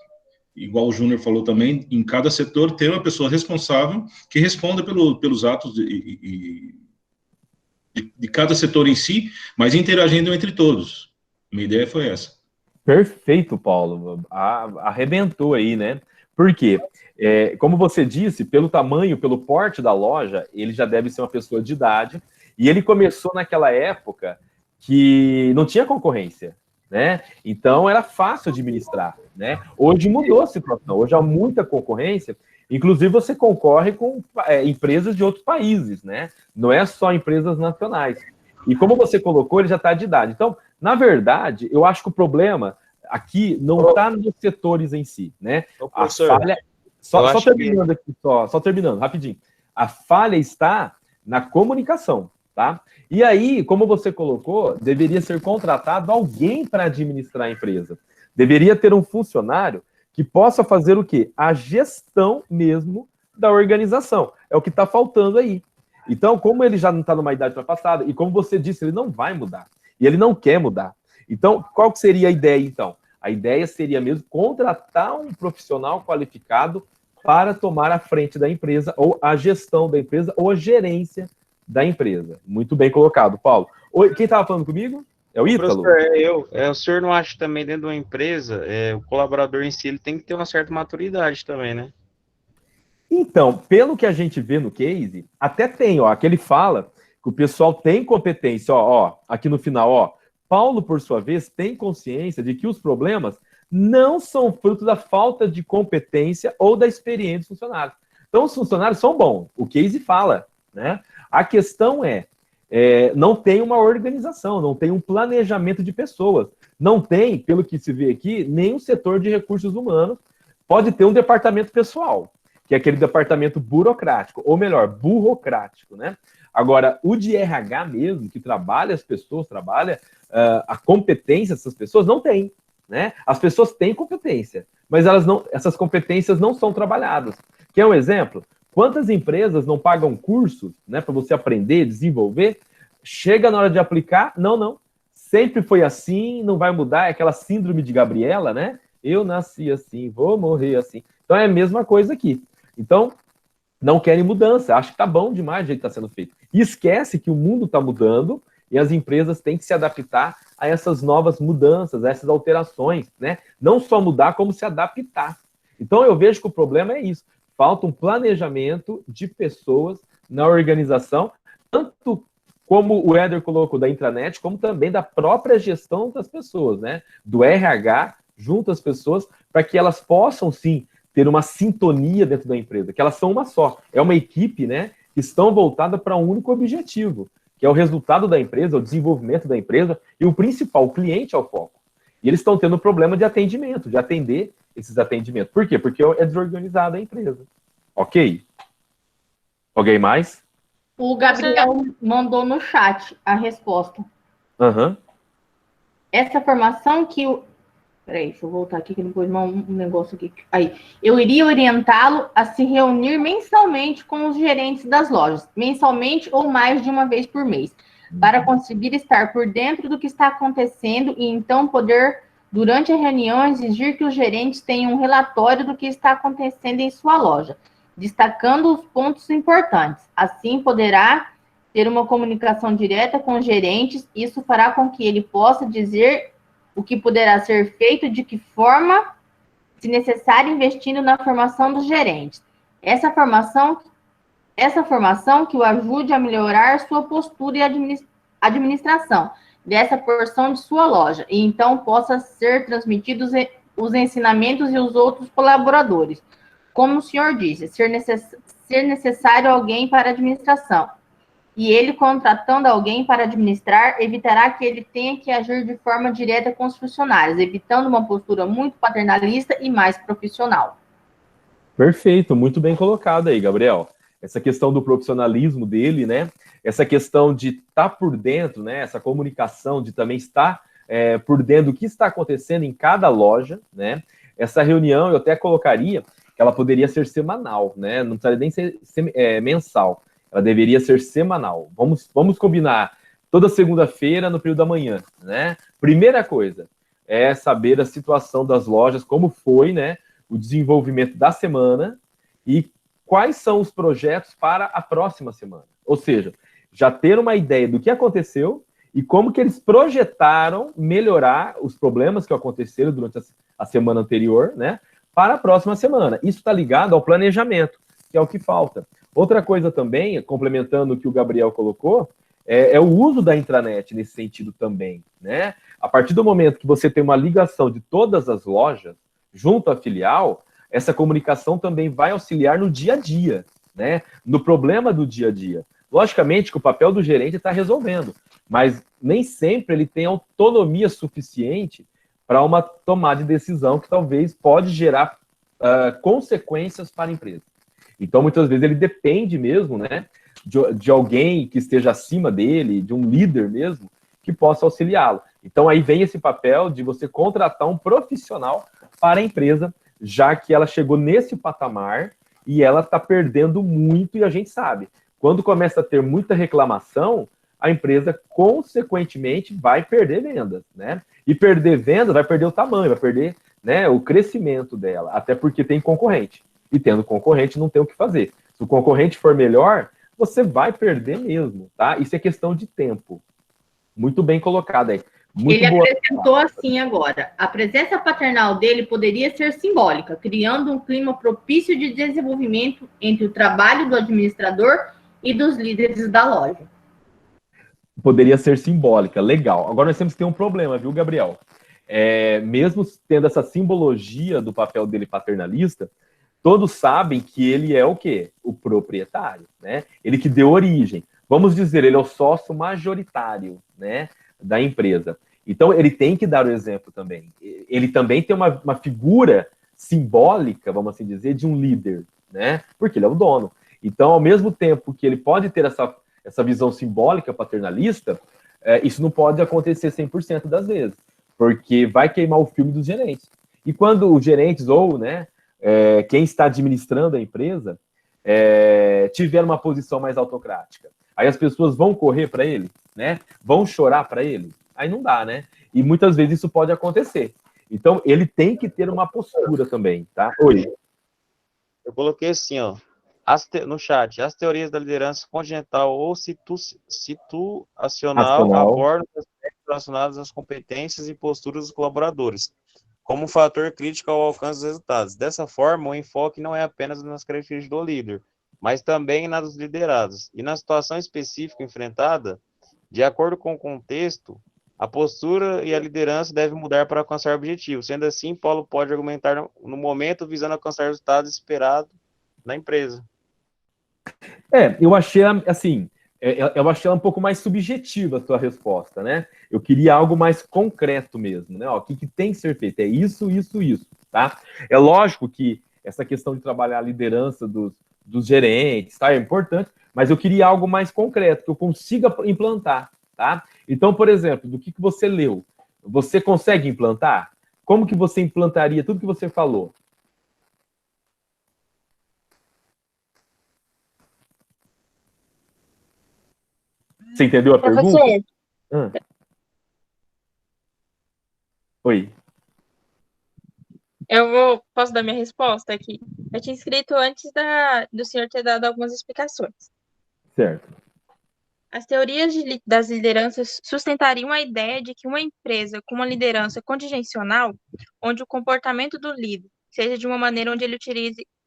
igual o Júnior falou também, em cada setor ter uma pessoa responsável que responda pelos atos de cada setor em si, mas interagindo entre todos. Minha ideia foi essa. Perfeito, Paulo. Arrebentou aí, né? Por quê? Como você disse, pelo tamanho, pelo porte da loja, ele já deve ser uma pessoa de idade, e ele começou naquela época que não tinha concorrência, né? Então era fácil administrar, né? Hoje mudou a situação, hoje há muita concorrência. Inclusive, você concorre com empresas de outros países, né? Não é só empresas nacionais. E como você colocou, ele já está de idade. Então, na verdade, eu acho que o problema aqui não está nos setores em si, né? A falha... Só terminando aqui, só terminando, rapidinho. A falha está na comunicação, tá? E aí, como você colocou, deveria ser contratado alguém para administrar a empresa. Deveria ter um funcionário que possa fazer o quê? A gestão mesmo da organização. É o que está faltando aí. Então, como ele já não está numa idade ultrapassada, e como você disse, ele não vai mudar. E ele não quer mudar. Então, qual que seria a ideia, então? A ideia seria mesmo contratar um profissional qualificado para tomar a frente da empresa, ou a gestão da empresa, ou a gerência da empresa. Muito bem colocado, Paulo. Oi, quem estava falando comigo? É o Ítalo? Professor, o senhor não acha também dentro de uma empresa, o colaborador em si, ele tem que ter uma certa maturidade também, né? Então, pelo que a gente vê no case, até tem, ó, aqui ele fala que o pessoal tem competência, ó, aqui no final, ó, Paulo, por sua vez, tem consciência de que os problemas não são fruto da falta de competência ou da experiência dos funcionários. Então, os funcionários são bons, o case fala, né? A questão não tem uma organização, não tem um planejamento de pessoas, não tem, pelo que se vê aqui, nem um setor de recursos humanos, pode ter um departamento pessoal, que é aquele departamento burocrático, ou melhor, burocrático, né? Agora, o de RH mesmo, que trabalha as pessoas, trabalha a competência dessas pessoas, não tem, né? As pessoas têm competência, mas essas competências não são trabalhadas. Quer um exemplo? Quantas empresas não pagam cursos, né, para você aprender, desenvolver? Chega na hora de aplicar, não. Sempre foi assim, não vai mudar, é aquela síndrome de Gabriela, né? eu nasci assim, vou morrer assim. Então é a mesma coisa aqui. Então, não querem mudança, acho que tá bom demais o jeito que está sendo feito. E esquece que o mundo está mudando e as empresas têm que se adaptar a essas novas mudanças, a essas alterações, né? Não só mudar, como se adaptar. Então, eu vejo que o problema é isso. Falta um planejamento de pessoas na organização, tanto como o Éder colocou da intranet, como também da própria gestão das pessoas, né? Do RH junto às pessoas, para que elas possam, sim, ter uma sintonia dentro da empresa, que elas são uma só. É uma equipe, né, que estão voltadas para um único objetivo, que é o resultado da empresa, o desenvolvimento da empresa, e o principal, o cliente é o foco. E eles estão tendo problema de atendimento, de atender esses atendimentos. Por quê? Porque é desorganizada a empresa. Ok? Alguém mais? O Gabriel mandou no chat a resposta. Aham. Essa formação que o... Peraí, deixa eu voltar aqui, que depois um negócio aqui. Aí, eu iria orientá-lo a se reunir mensalmente com os gerentes das lojas, mensalmente ou mais de uma vez por mês, para conseguir estar por dentro do que está acontecendo e então poder, durante a reunião, exigir que os gerentes tenham um relatório do que está acontecendo em sua loja, destacando os pontos importantes. Assim, poderá ter uma comunicação direta com os gerentes. Isso fará com que ele possa dizer o que poderá ser feito, de que forma, se necessário, investindo na formação dos gerentes. Essa formação que o ajude a melhorar sua postura e administração dessa porção de sua loja, e então possa ser transmitidos os ensinamentos e os outros colaboradores. Como o senhor disse, ser necessário alguém para a administração. E ele, contratando alguém para administrar, evitará que ele tenha que agir de forma direta com os funcionários, evitando uma postura muito paternalista e mais profissional. Perfeito, muito bem colocado aí, Gabriel. Essa questão do profissionalismo dele, né? Essa questão de estar por dentro, né? Essa comunicação de também estar por dentro do que está acontecendo em cada loja, né? Essa reunião eu até colocaria que ela poderia ser semanal, né? Não precisaria nem ser mensal. Ela deveria ser semanal. Vamos combinar toda segunda-feira no período da manhã, né? Primeira coisa é saber a situação das lojas, como foi, né? O desenvolvimento da semana e quais são os projetos para a próxima semana. Ou seja, já ter uma ideia do que aconteceu e como que eles projetaram melhorar os problemas que aconteceram durante a semana anterior, né? Para a próxima semana. Isso está ligado ao planejamento, que é o que falta. Outra coisa também, complementando o que o Gabriel colocou, é o uso da intranet nesse sentido também, né? A partir do momento que você tem uma ligação de todas as lojas junto à filial, essa comunicação também vai auxiliar no dia a dia, né? No problema do dia a dia. Logicamente que o papel do gerente está resolvendo, mas nem sempre ele tem autonomia suficiente para uma tomada de decisão que talvez pode gerar consequências para a empresa. Então, muitas vezes, ele depende mesmo, né, de alguém que esteja acima dele, de um líder mesmo, que possa auxiliá-lo. Então, aí vem esse papel de você contratar um profissional para a empresa, já que ela chegou nesse patamar e ela está perdendo muito, e a gente sabe. Quando começa a ter muita reclamação, a empresa, consequentemente, vai perder vendas, né? E perder vendas vai perder o tamanho, vai perder, né, o crescimento dela, até porque tem concorrente. E tendo concorrente, não tem o que fazer. Se o concorrente for melhor, você vai perder mesmo, tá? Isso é questão de tempo. Muito bem colocado aí. Muito Ele boa. acrescentou assim agora: a presença paternal dele poderia ser simbólica, criando um clima propício de desenvolvimento entre o trabalho do administrador e dos líderes da loja. Poderia ser simbólica, legal. Agora nós temos que ter um problema, viu, Gabriel? Mesmo tendo essa simbologia do papel dele paternalista, todos sabem que ele é o quê? O proprietário, né? Ele que deu origem. Vamos dizer, ele é o sócio majoritário, né, da empresa. Então, ele tem que dar o exemplo também. Ele também tem uma figura simbólica, vamos assim dizer, de um líder, né? Porque ele é o dono. Então, ao mesmo tempo que ele pode ter essa visão simbólica paternalista, isso não pode acontecer 100% das vezes, porque vai queimar o filme dos gerentes. E quando os gerentes ou, né, quem está administrando a empresa tiver uma posição mais autocrática, aí as pessoas vão correr para ele, né? Vão chorar para ele. Aí não dá, né? E muitas vezes isso pode acontecer. Então, ele tem que ter uma postura também, tá? Oi. Eu coloquei assim, ó, no chat, as teorias da liderança continental ou situacional Acional. abordam aspectos relacionados às competências e posturas dos colaboradores, como um fator crítico ao alcance dos resultados. Dessa forma, o enfoque não é apenas nas características do líder, mas também nas dos liderados. E na situação específica enfrentada, de acordo com o contexto, a postura e a liderança devem mudar para alcançar o objetivo. Sendo assim, Paulo pode argumentar no momento visando alcançar o resultado esperado na empresa. Eu achei, assim, eu achei ela um pouco mais subjetiva a sua resposta, né? Eu queria algo mais concreto mesmo, né? Ó, o que tem que ser feito? É isso, isso, isso, tá? É lógico que essa questão de trabalhar a liderança dos gerentes, tá? É importante, mas eu queria algo mais concreto, que eu consiga implantar, tá? Então, por exemplo, do que você leu, você consegue implantar? Como que você implantaria tudo que você falou? Você entendeu a pergunta? Oi. Posso dar minha resposta aqui? Eu tinha escrito antes do senhor ter dado algumas explicações. Certo. As teorias das lideranças sustentariam a ideia de que uma empresa com uma liderança contingencial, onde o comportamento do líder seja de uma maneira onde ele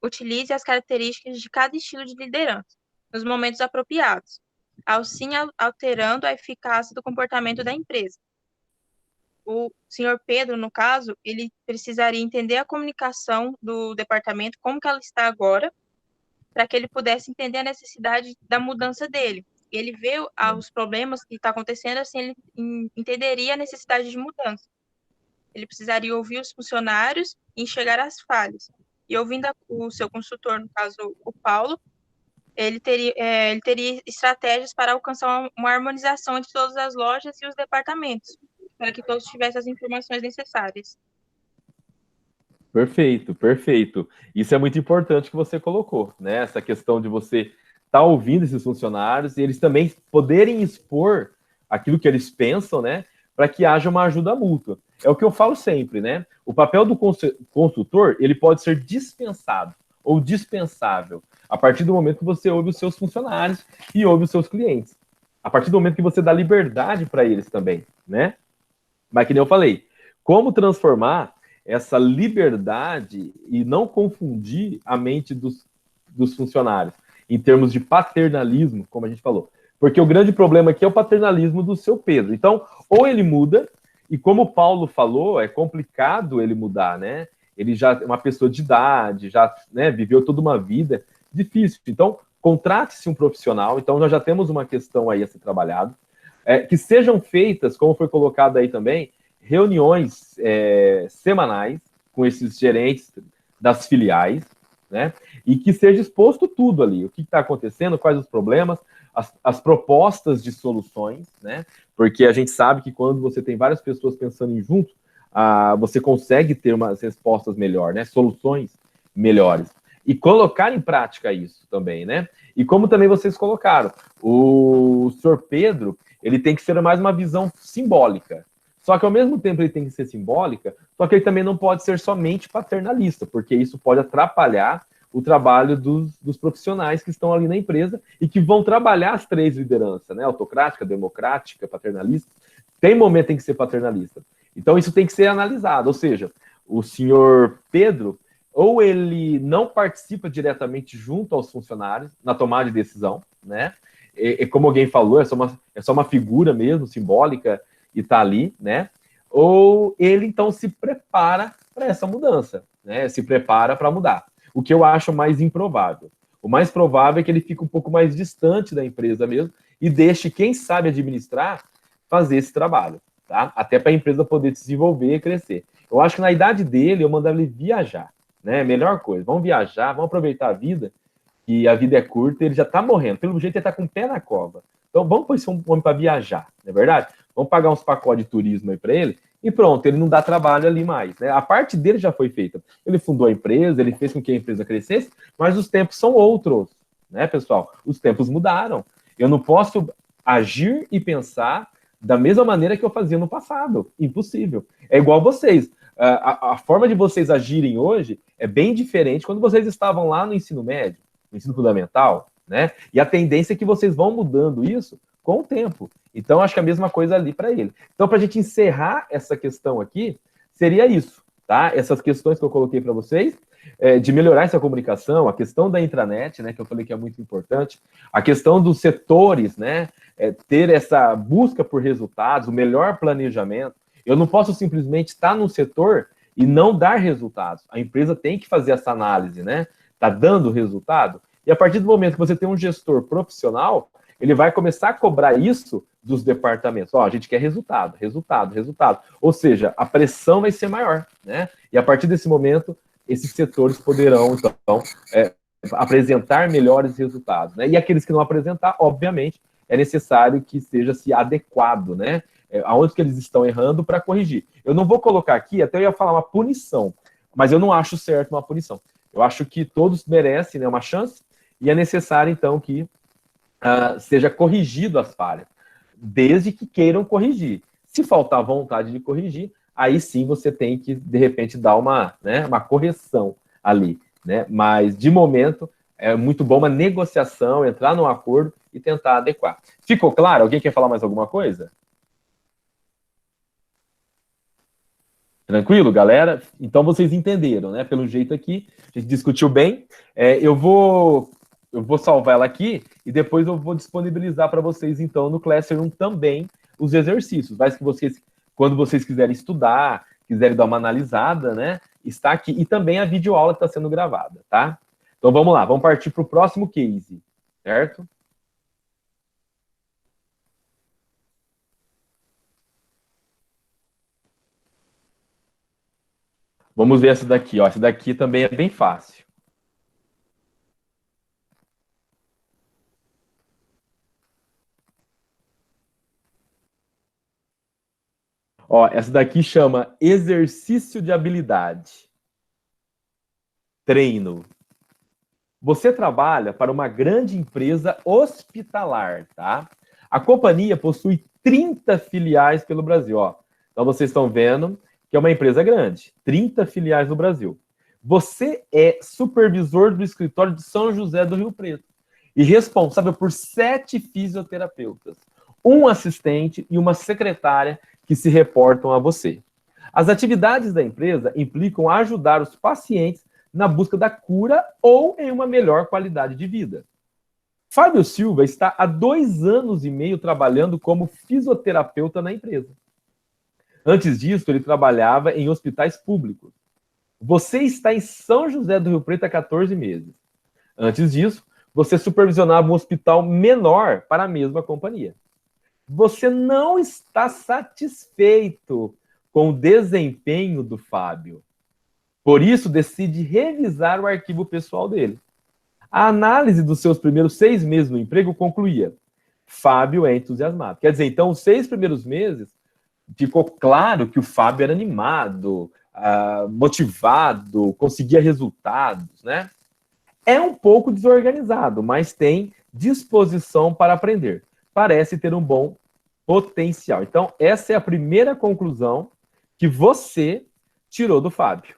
utilize as características de cada estilo de liderança, nos momentos apropriados, assim alterando a eficácia do comportamento da empresa. O senhor Pedro, no caso, ele precisaria entender a comunicação do departamento, como que ela está agora, para que ele pudesse entender a necessidade da mudança dele. Ele vê os problemas que estão acontecendo, assim, ele entenderia a necessidade de mudança. Ele precisaria ouvir os funcionários e enxergar as falhas. E ouvindo o seu consultor, no caso, o Paulo, ele teria estratégias para alcançar uma harmonização entre todas as lojas e os departamentos, para que todos tivessem as informações necessárias. Perfeito, perfeito. Isso é muito importante que você colocou, né? Essa questão de você estar ouvindo esses funcionários e eles também poderem expor aquilo que eles pensam, né? Para que haja uma ajuda mútua. É o que eu falo sempre, né? O papel do consultor, ele pode ser dispensado ou dispensável a partir do momento que você ouve os seus funcionários e ouve os seus clientes. A partir do momento que você dá liberdade para eles também, né? Mas que nem eu falei, como transformar essa liberdade e não confundir a mente dos funcionários em termos de paternalismo, como a gente falou. Porque o grande problema aqui é o paternalismo do seu Pedro. Então, ou ele muda, e como o Paulo falou, é complicado ele mudar, né? Ele já é uma pessoa de idade, já, né, viveu toda uma vida, difícil. Então, contrate-se um profissional. Então, nós já temos uma questão aí a ser trabalhado. Que sejam feitas, como foi colocado aí também, reuniões semanais com esses gerentes das filiais, né? E que seja exposto tudo ali, o que está acontecendo, quais os problemas, as propostas de soluções, né? Porque a gente sabe que quando você tem várias pessoas pensando em junto, você consegue ter umas respostas melhores, né? Soluções melhores. E colocar em prática isso também, né? E como também vocês colocaram, o senhor Pedro, ele tem que ser mais uma visão simbólica. Só que, ao mesmo tempo, ele tem que ser simbólica, só que ele também não pode ser somente paternalista, porque isso pode atrapalhar o trabalho dos profissionais que estão ali na empresa e que vão trabalhar as três lideranças, né? Autocrática, democrática, paternalista. Tem momento em que ser paternalista. Então, isso tem que ser analisado. Ou seja, o senhor Pedro, ou ele não participa diretamente junto aos funcionários na tomada de decisão, né? E como alguém falou, é só uma figura mesmo, simbólica, e está ali, né? Ou ele, então, se prepara para essa mudança, né? Se prepara para mudar. O que eu acho mais improvável. O mais provável é que ele fique um pouco mais distante da empresa mesmo e deixe quem sabe administrar fazer esse trabalho, tá? Até para a empresa poder se desenvolver e crescer. Eu acho que na idade dele, eu mandava ele viajar, né? Melhor coisa. Vamos viajar, vamos aproveitar a vida, que a vida é curta, ele já está morrendo. Pelo jeito, ele está com o pé na cova. Então, vamos pôr esse homem para viajar, não é verdade? Vamos pagar uns pacotes de turismo aí para ele e pronto, ele não dá trabalho ali mais, né? A parte dele já foi feita. Ele fundou a empresa, ele fez com que a empresa crescesse, mas os tempos são outros, né, pessoal? Os tempos mudaram. Eu não posso agir e pensar da mesma maneira que eu fazia no passado. Impossível. É igual vocês. a forma de vocês agirem hoje é bem diferente quando vocês estavam lá no ensino médio, no ensino fundamental, né? E a tendência é que vocês vão mudando isso com o tempo. Então, acho que a mesma coisa ali para ele. Então, para a gente encerrar essa questão aqui, seria isso, tá? Essas questões que eu coloquei para vocês, de melhorar essa comunicação, a questão da intranet, né, que eu falei que é muito importante, a questão dos setores, né, ter essa busca por resultados, o melhor planejamento. Eu não posso simplesmente estar num setor e não dar resultados. A empresa tem que fazer essa análise, né? Está dando resultado? E a partir do momento que você tem um gestor profissional, ele vai começar a cobrar isso dos departamentos. Ó, a gente quer resultado, resultado, resultado. Ou seja, a pressão vai ser maior, né? E a partir desse momento, esses setores poderão, então, apresentar melhores resultados, né? E aqueles que não apresentar, obviamente, é necessário que seja-se adequado, né? Aonde que eles estão errando para corrigir. Eu não vou colocar aqui, até eu ia falar uma punição, mas eu não acho certo uma punição. Eu acho que todos merecem, né, uma chance, e é necessário, então, que seja corrigido as falhas, desde que queiram corrigir. Se faltar vontade de corrigir, aí sim você tem que, de repente, dar uma correção ali, né? Mas, de momento, é muito bom uma negociação, entrar num acordo e tentar adequar. Ficou claro? Alguém quer falar mais alguma coisa? Tranquilo, galera? Então vocês entenderam, né? Pelo jeito aqui, a gente discutiu bem. Eu vou salvar ela aqui e depois eu vou disponibilizar para vocês, então, no Classroom também os exercícios. Mas que vocês, quando vocês quiserem estudar, quiserem dar uma analisada, né? Está aqui. E também a videoaula que está sendo gravada, tá? Então vamos lá, vamos partir para o próximo case, certo? Vamos ver essa daqui, ó. Essa daqui também é bem fácil. Ó, essa daqui chama exercício de habilidade. Treino. Você trabalha para uma grande empresa hospitalar, tá? A companhia possui 30 filiais pelo Brasil, ó. Então vocês estão vendo que é uma empresa grande, 30 filiais no Brasil. Você é supervisor do escritório de São José do Rio Preto e responsável por 7 fisioterapeutas, um assistente e uma secretária que se reportam a você. As atividades da empresa implicam ajudar os pacientes na busca da cura ou em uma melhor qualidade de vida. Fábio Silva está há 2 anos e meio trabalhando como fisioterapeuta na empresa. Antes disso, ele trabalhava em hospitais públicos. Você está em São José do Rio Preto há 14 meses. Antes disso, você supervisionava um hospital menor para a mesma companhia. Você não está satisfeito com o desempenho do Fábio. Por isso, decide revisar o arquivo pessoal dele. A análise dos seus primeiros 6 meses no emprego concluía: Fábio é entusiasmado. Quer dizer, então, os 6 primeiros meses, ficou claro que o Fábio era animado, motivado, conseguia resultados, né? É um pouco desorganizado, mas tem disposição para aprender. Parece ter um bom potencial. Então, essa é a primeira conclusão que você tirou do Fábio.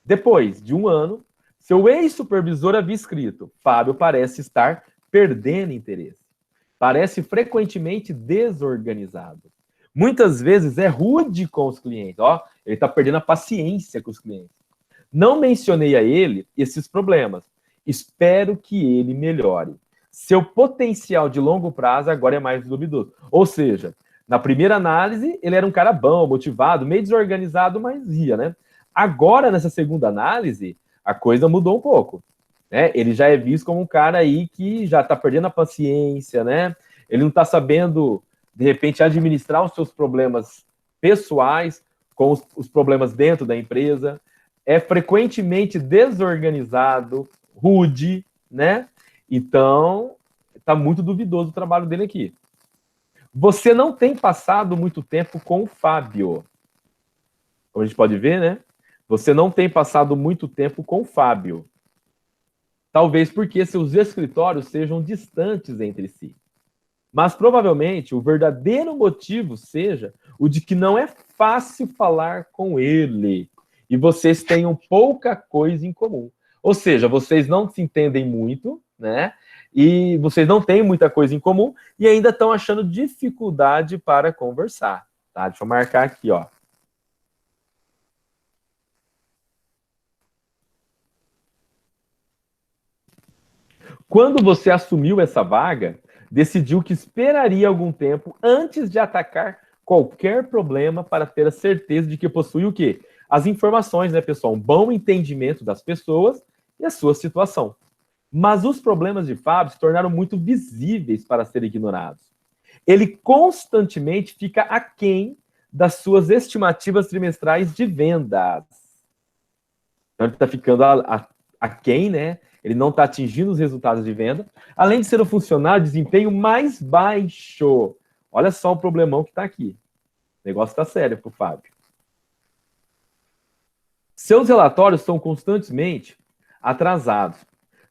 Depois de 1 ano, seu ex-supervisor havia escrito: Fábio parece estar perdendo interesse. Parece frequentemente desorganizado. Muitas vezes é rude com os clientes. Ó, ele está perdendo a paciência com os clientes. Não mencionei a ele esses problemas. Espero que ele melhore. Seu potencial de longo prazo agora é mais duvidoso. Ou seja, na primeira análise, ele era um cara bom, motivado, meio desorganizado, mas ia, né? Agora, nessa segunda análise, a coisa mudou um pouco, né? Ele já é visto como um cara aí que já está perdendo a paciência, né? Ele não está sabendo, de repente, administrar os seus problemas pessoais com os problemas dentro da empresa. É frequentemente desorganizado, rude, né? Então, está muito duvidoso o trabalho dele aqui. Você não tem passado muito tempo com o Fábio. Como a gente pode ver, né? Você não tem passado muito tempo com o Fábio. Talvez porque seus escritórios sejam distantes entre si. Mas provavelmente o verdadeiro motivo seja o de que não é fácil falar com ele e vocês tenham pouca coisa em comum. Ou seja, vocês não se entendem muito, né? E vocês não têm muita coisa em comum e ainda estão achando dificuldade para conversar, tá? Deixa eu marcar aqui, ó. Quando você assumiu essa vaga, decidiu que esperaria algum tempo antes de atacar qualquer problema para ter a certeza de que possui o quê? As informações, né, pessoal? Um bom entendimento das pessoas e a sua situação. Mas os problemas de Fábio se tornaram muito visíveis para serem ignorados. Ele constantemente fica aquém das suas estimativas trimestrais de vendas. Então, ele está ficando aquém, né? Ele não está atingindo os resultados de venda, além de ser um funcionário de desempenho mais baixo. Olha só o problemão que está aqui. O negócio está sério para o Fábio. Seus relatórios são constantemente atrasados.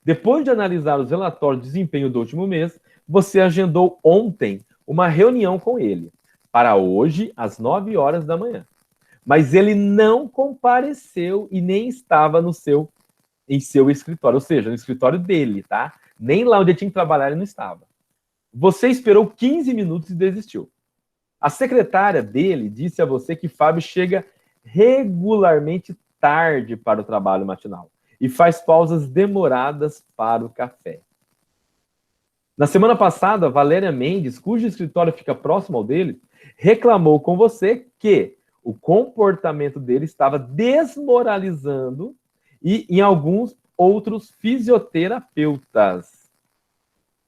Depois de analisar os relatórios de desempenho do último mês, você agendou ontem uma reunião com ele, para hoje, às 9 horas da manhã. Mas ele não compareceu e nem estava em seu escritório, ou seja, no escritório dele, tá? Nem lá onde ele tinha que trabalhar ele não estava. Você esperou 15 minutos e desistiu. A secretária dele disse a você que Fábio chega regularmente tarde para o trabalho matinal e faz pausas demoradas para o café. Na semana passada, Valéria Mendes, cujo escritório fica próximo ao dele, reclamou com você que o comportamento dele estava desmoralizando e em alguns outros fisioterapeutas.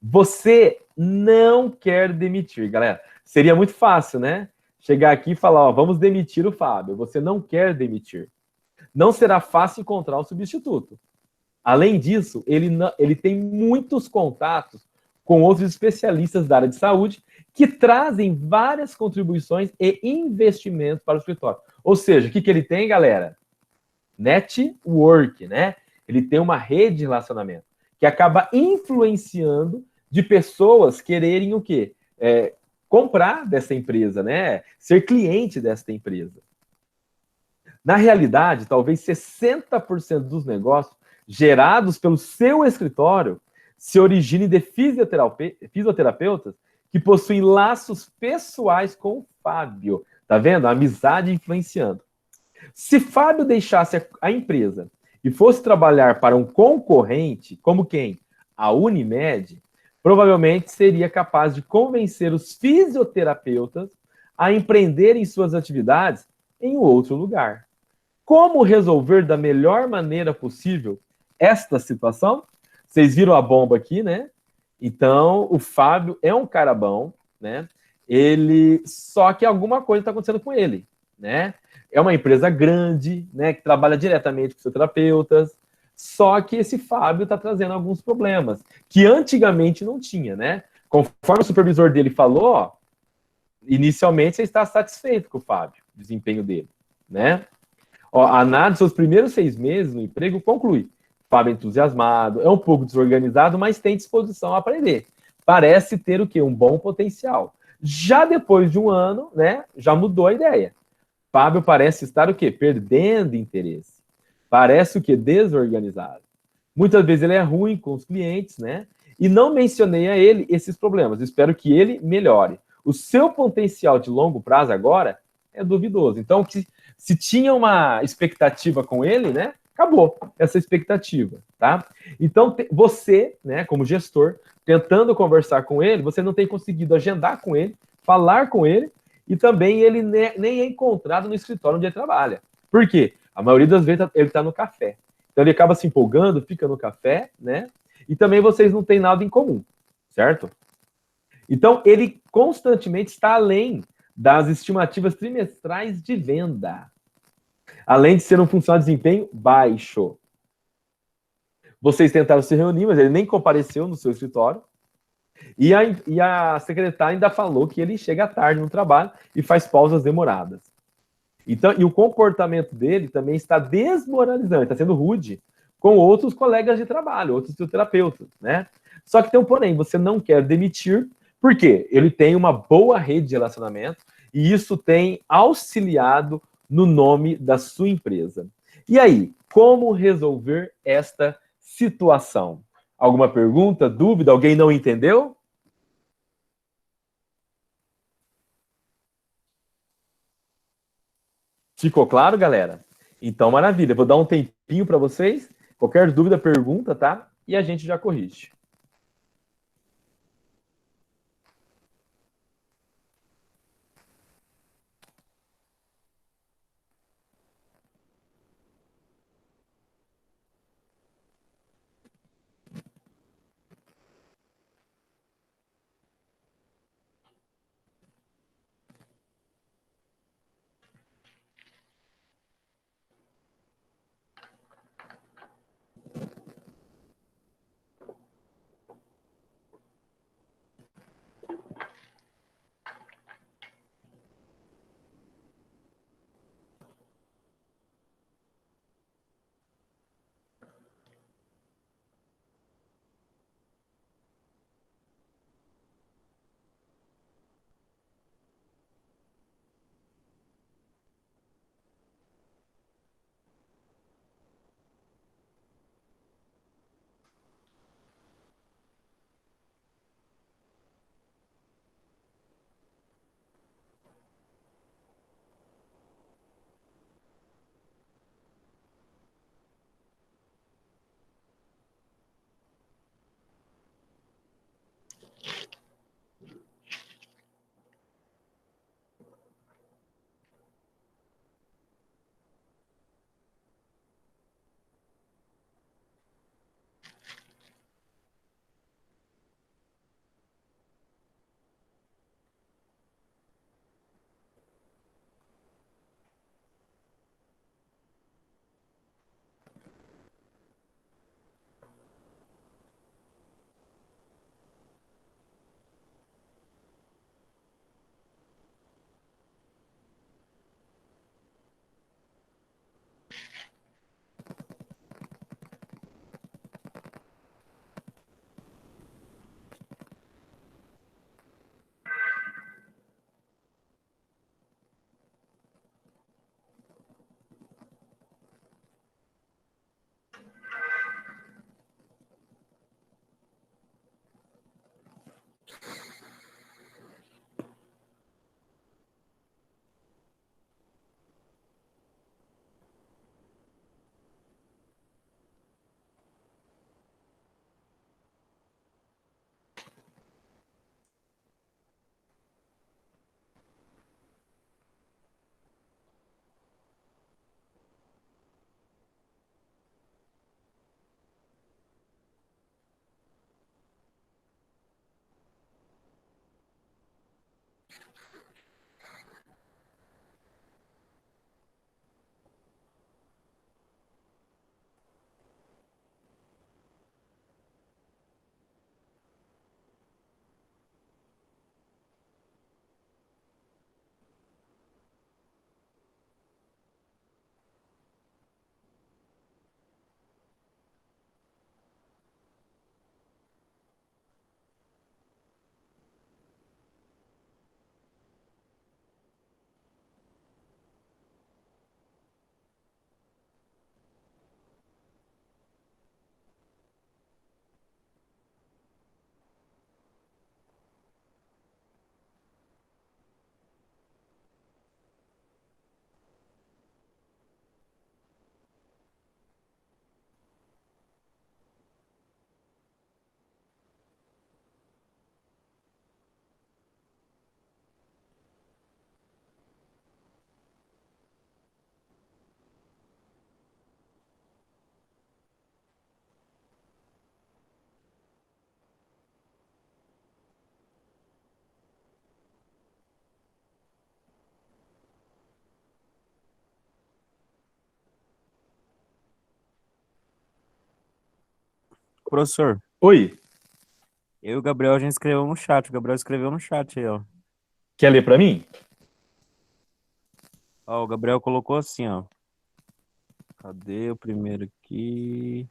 Você não quer demitir, galera. Seria muito fácil, né? Chegar aqui e falar, ó, vamos demitir o Fábio. Você não quer demitir. Não será fácil encontrar um substituto. Além disso, ele tem muitos contatos com outros especialistas da área de saúde que trazem várias contribuições e investimentos para o escritório. Ou seja, o que ele tem, galera? Network, né? Ele tem uma rede de relacionamento que acaba influenciando de pessoas quererem o quê? Comprar dessa empresa, né? Ser cliente dessa empresa. Na realidade, talvez 60% dos negócios gerados pelo seu escritório se originem de fisioterapeutas que possuem laços pessoais com o Fábio. Tá vendo? A amizade influenciando. Se Fábio deixasse a empresa e fosse trabalhar para um concorrente, como quem? A Unimed, provavelmente seria capaz de convencer os fisioterapeutas a empreenderem suas atividades em outro lugar. Como resolver da melhor maneira possível esta situação? Vocês viram a bomba aqui, né? Então, o Fábio é um cara bom, né? Só que alguma coisa está acontecendo com ele, né? É uma empresa grande, né? Que trabalha diretamente com fisioterapeutas. Só que esse Fábio está trazendo alguns problemas que antigamente não tinha, né? Conforme o supervisor dele falou, ó, inicialmente você está satisfeito com o Fábio, o desempenho dele, né? Ó, a análise dos seus primeiros 6 meses no emprego conclui. Fábio é entusiasmado, é um pouco desorganizado, mas tem disposição a aprender. Parece ter o quê? Um bom potencial. Já depois de um ano, né, já mudou a ideia. Fábio parece estar o quê? Perdendo interesse. Parece o quê? Desorganizado. Muitas vezes ele é ruim com os clientes, né? E não mencionei a ele esses problemas. Espero que ele melhore. O seu potencial de longo prazo agora é duvidoso. Então, se tinha uma expectativa com ele, né? Acabou essa expectativa, tá? Então, você, né, como gestor, tentando conversar com ele, você não tem conseguido agendar com ele, falar com ele, e também ele nem é encontrado no escritório onde ele trabalha. Por quê? A maioria das vezes ele está no café. Então, ele acaba se empolgando, fica no café, né? E também vocês não têm nada em comum, certo? Então, ele constantemente está além das estimativas trimestrais de venda. Além de ser um funcionário de desempenho baixo. Vocês tentaram se reunir, mas ele nem compareceu no seu escritório. E a secretária ainda falou que ele chega tarde no trabalho e faz pausas demoradas. Então, e o comportamento dele também está desmoralizante, está sendo rude com outros colegas de trabalho, outros fisioterapeutas, né? Só que tem um porém, você não quer demitir Por quê? Ele tem uma boa rede de relacionamento e isso tem auxiliado no nome da sua empresa. E aí, como resolver esta situação? Alguma pergunta, dúvida? Alguém não entendeu? Ficou claro, galera? Então, maravilha. Vou dar um tempinho para vocês. Qualquer dúvida, pergunta, tá? E a gente já corrige. Professor, Oi, eu e o Gabriel, a gente escreveu no chat. O Gabriel escreveu no chat aí, ó. quer ler para mim? Ó, o Gabriel colocou assim, ó. Cadê o primeiro aqui?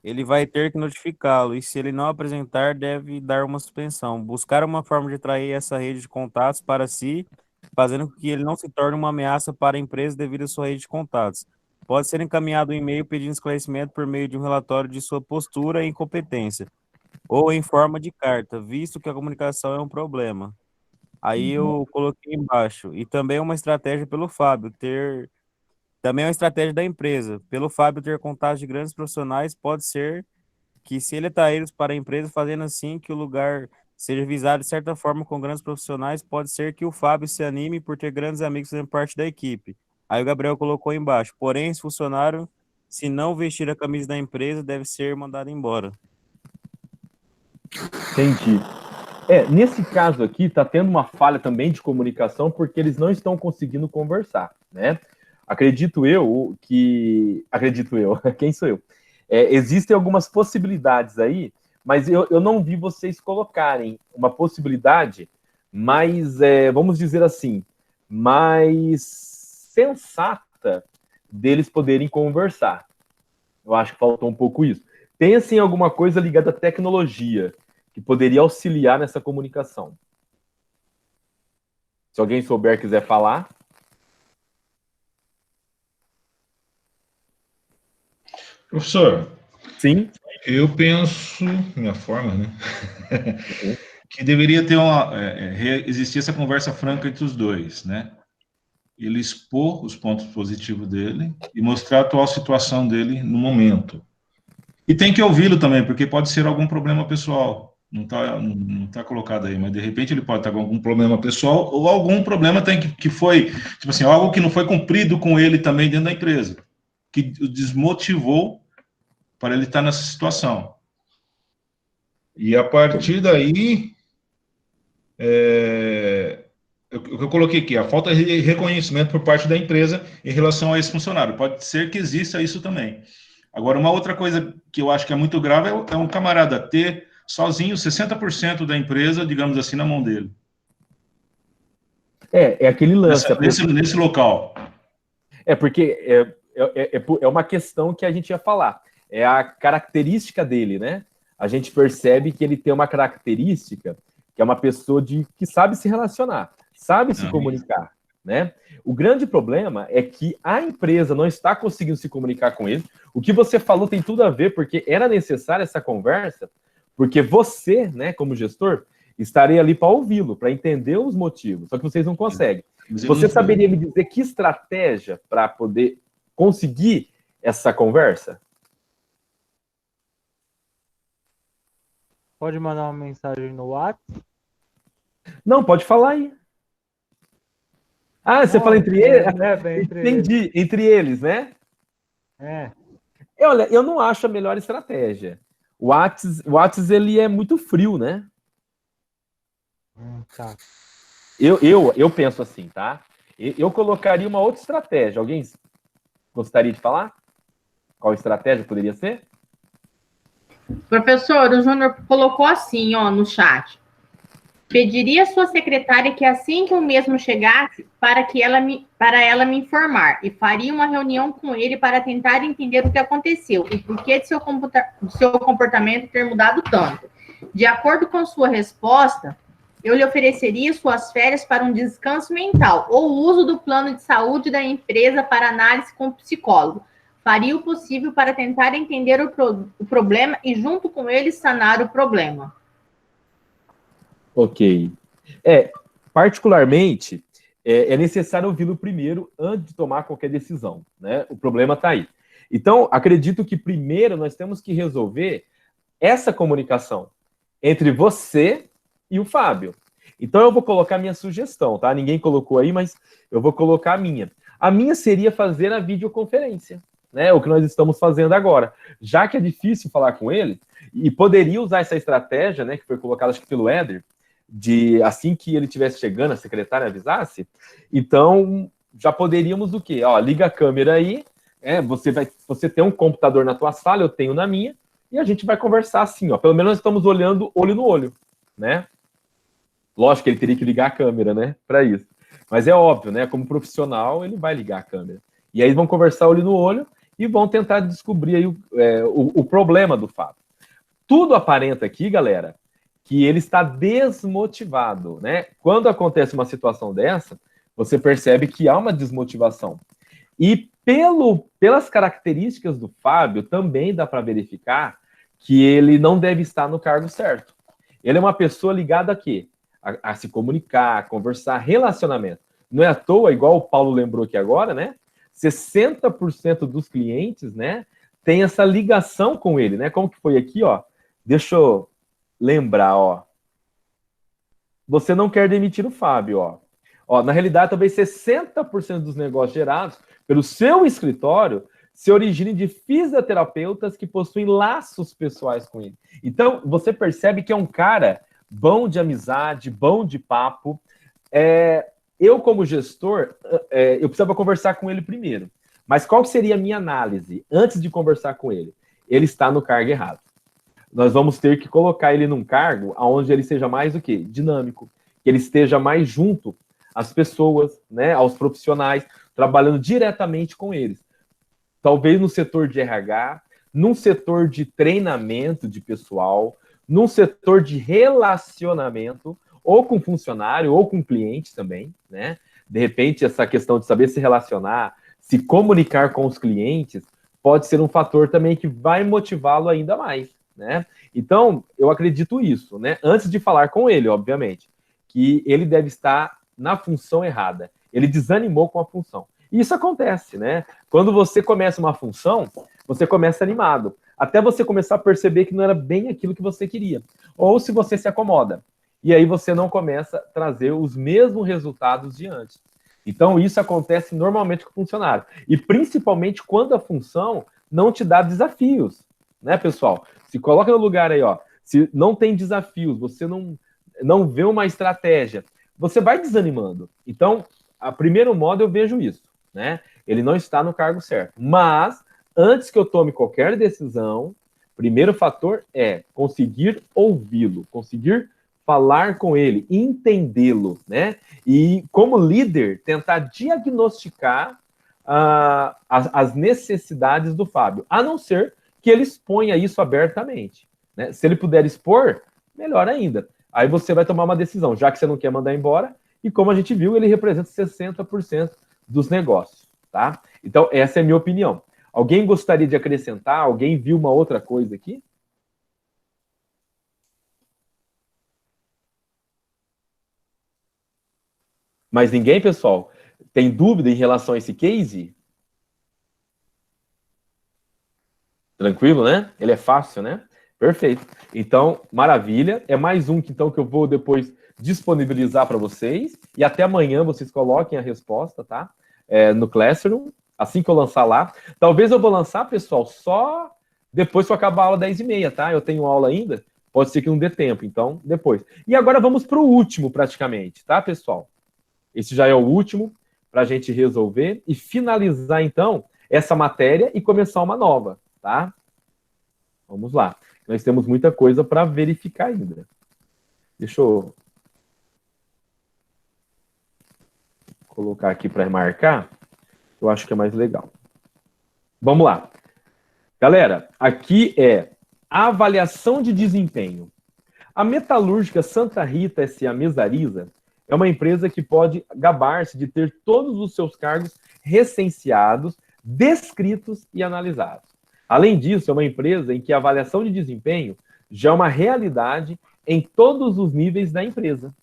ele vai ter que notificá-lo, e se ele não apresentar, deve dar uma suspensão. Buscar uma forma de atrair essa rede de contatos para si, fazendo com que ele não se torne uma ameaça para a empresa devido à sua rede de contatos. Pode ser encaminhado um e-mail pedindo esclarecimento por meio de um relatório de sua postura e incompetência, ou em forma de carta, visto que a comunicação é um problema. Aí eu coloquei embaixo. E também uma estratégia pelo Fábio ter. Também é uma estratégia da empresa. Pelo Fábio ter contatos de grandes profissionais, pode ser que se ele atrair eles para a empresa, fazendo assim que o lugar seja visado de certa forma com grandes profissionais, pode ser que o Fábio se anime por ter grandes amigos fazendo parte da equipe. Aí o Gabriel colocou embaixo. Porém, esse funcionário, se não vestir a camisa da empresa, deve ser mandado embora. Entendi. Nesse caso aqui, está tendo uma falha também de comunicação, porque eles não estão conseguindo conversar, né? Acredito eu, quem sou eu? Existem algumas possibilidades aí, mas eu não vi vocês colocarem uma possibilidade mais, vamos dizer assim, mais sensata deles poderem conversar. Eu acho que faltou um pouco isso. Tem, assim, alguma coisa ligada à tecnologia que poderia auxiliar nessa comunicação. Se alguém souber, quiser falar. Professor, Sim. eu penso, minha forma, né, que deveria ter existir essa conversa franca entre os dois, né? Ele expor os pontos positivos dele e mostrar a atual situação dele no momento. E tem que ouvi-lo também, porque pode ser algum problema pessoal. Não tá colocado aí, mas de repente ele pode estar com algum problema pessoal ou algum problema que foi, tipo assim, algo que não foi cumprido com ele também dentro da empresa, que o desmotivou para ele estar nessa situação. E a partir daí, eu coloquei aqui, a falta de reconhecimento por parte da empresa em relação a esse funcionário. Pode ser que exista isso também. Agora, uma outra coisa que eu acho que é muito grave é um camarada ter sozinho 60% da empresa, digamos assim, na mão dele. É aquele lance. Nesse local. Porque é uma questão que a gente ia falar. É a característica dele, né? A gente percebe que ele tem uma característica que é uma pessoa que sabe se relacionar, sabe se comunicar, né? O grande problema é que a empresa não está conseguindo se comunicar com ele. O que você falou tem tudo a ver, porque era necessária essa conversa, porque você, né, como gestor, estaria ali para ouvi-lo, para entender os motivos, só que vocês não conseguem. Você saberia me dizer que estratégia para poder conseguir essa conversa? Pode mandar uma mensagem no WhatsApp? Não, pode falar aí. Ah, você fala entre eles? Entendi, entre eles, né? Olha, eu não acho a melhor estratégia. O WhatsApp ele é muito frio, né? Tá. Eu penso assim, tá? Eu colocaria uma outra estratégia. Alguém gostaria de falar? Qual estratégia poderia ser? Professor, o Júnior colocou assim, ó, no chat. Pediria à sua secretária que assim que o mesmo chegasse, para ela me informar, e faria uma reunião com ele para tentar entender o que aconteceu e por que de seu comportamento ter mudado tanto. De acordo com sua resposta, eu lhe ofereceria suas férias para um descanso mental ou o uso do plano de saúde da empresa para análise com o psicólogo. Faria o possível para tentar entender o problema e, junto com ele, sanar o problema. Ok. Particularmente, é necessário ouvi-lo primeiro antes de tomar qualquer decisão, né? O problema está aí. Então, acredito que primeiro nós temos que resolver essa comunicação entre você e o Fábio. Então, eu vou colocar minha sugestão, tá? Ninguém colocou aí, mas eu vou colocar a minha. A minha seria fazer a videoconferência, né? O que nós estamos fazendo agora. Já que é difícil falar com ele, e poderia usar essa estratégia, né, que foi colocada, acho que pelo Éder, de assim que ele estivesse chegando, a secretária avisasse, então já poderíamos o quê? Ó, liga a câmera aí, você tem um computador na tua sala, eu tenho na minha, e a gente vai conversar assim, ó. Pelo menos nós estamos olhando olho no olho, né? Lógico que ele teria que ligar a câmera, né, para isso. Mas é óbvio, né, como profissional, ele vai ligar a câmera. E aí vão conversar olho no olho, e vão tentar descobrir aí o problema do Fábio. Tudo aparenta aqui, galera, que ele está desmotivado, né? Quando acontece uma situação dessa, você percebe que há uma desmotivação. E pelas características do Fábio, também dá para verificar que ele não deve estar no cargo certo. Ele é uma pessoa ligada a quê? A se comunicar, a conversar, relacionamento. Não é à toa, igual o Paulo lembrou aqui agora, né? 60% dos clientes, né, tem essa ligação com ele, né? Como que foi aqui, ó? Deixa eu lembrar, ó. Você não quer demitir o Fábio, ó. Ó, na realidade, talvez 60% dos negócios gerados pelo seu escritório se originem de fisioterapeutas que possuem laços pessoais com ele. Então, você percebe que é um cara bom de amizade, bom de papo. Eu, como gestor, eu precisava conversar com ele primeiro. Mas qual seria a minha análise antes de conversar com ele? Ele está no cargo errado. Nós vamos ter que colocar ele num cargo onde ele seja mais o quê? Dinâmico, que ele esteja mais junto às pessoas, né, aos profissionais, trabalhando diretamente com eles. Talvez no setor de RH, num setor de treinamento de pessoal, num setor de relacionamento, ou com funcionário, ou com cliente também, né? De repente, essa questão de saber se relacionar, se comunicar com os clientes, pode ser um fator também que vai motivá-lo ainda mais, né? Então, eu acredito isso, né? Antes de falar com ele, obviamente, que ele deve estar na função errada. Ele desanimou com a função. E isso acontece, né? Quando você começa uma função, você começa animado, até você começar a perceber que não era bem aquilo que você queria. Ou se você se acomoda. E aí você não começa a trazer os mesmos resultados de antes. Então, isso acontece normalmente com o funcionário. E principalmente quando a função não te dá desafios, né, pessoal? Se coloca no lugar aí, ó. Se não tem desafios, você não vê uma estratégia, você vai desanimando. Então, a primeiro modo eu vejo isso, né? Ele não está no cargo certo. Mas, antes que eu tome qualquer decisão, primeiro fator é conseguir ouvi-lo, conseguir falar com ele, entendê-lo, né? E, como líder, tentar diagnosticar as necessidades do Fábio, a não ser que ele exponha isso abertamente, né? Se ele puder expor, melhor ainda. Aí você vai tomar uma decisão, já que você não quer mandar embora, e como a gente viu, ele representa 60% dos negócios, tá? Então, essa é a minha opinião. Alguém gostaria de acrescentar? Alguém viu uma outra coisa aqui? Mas ninguém, pessoal, tem dúvida em relação a esse case? Tranquilo, né? Ele é fácil, né? Perfeito. Então, maravilha. É mais um que eu vou depois disponibilizar para vocês. E até amanhã vocês coloquem a resposta, tá? No Classroom, assim que eu lançar lá. Talvez eu vou lançar, pessoal, só depois que eu acabar a aula 10h30, tá? Eu tenho aula ainda, pode ser que não dê tempo, então depois. E agora vamos para o último, praticamente, tá, pessoal? Esse já é o último para a gente resolver e finalizar, então, essa matéria e começar uma nova, tá? Vamos lá. Nós temos muita coisa para verificar ainda. Deixa eu colocar aqui para marcar. Eu acho que é mais legal. Vamos lá. Galera, aqui é a avaliação de desempenho. A Metalúrgica Santa Rita S.A. Mesariza é uma empresa que pode gabar-se de ter todos os seus cargos recenseados, descritos e analisados. Além disso, é uma empresa em que a avaliação de desempenho já é uma realidade em todos os níveis da empresa.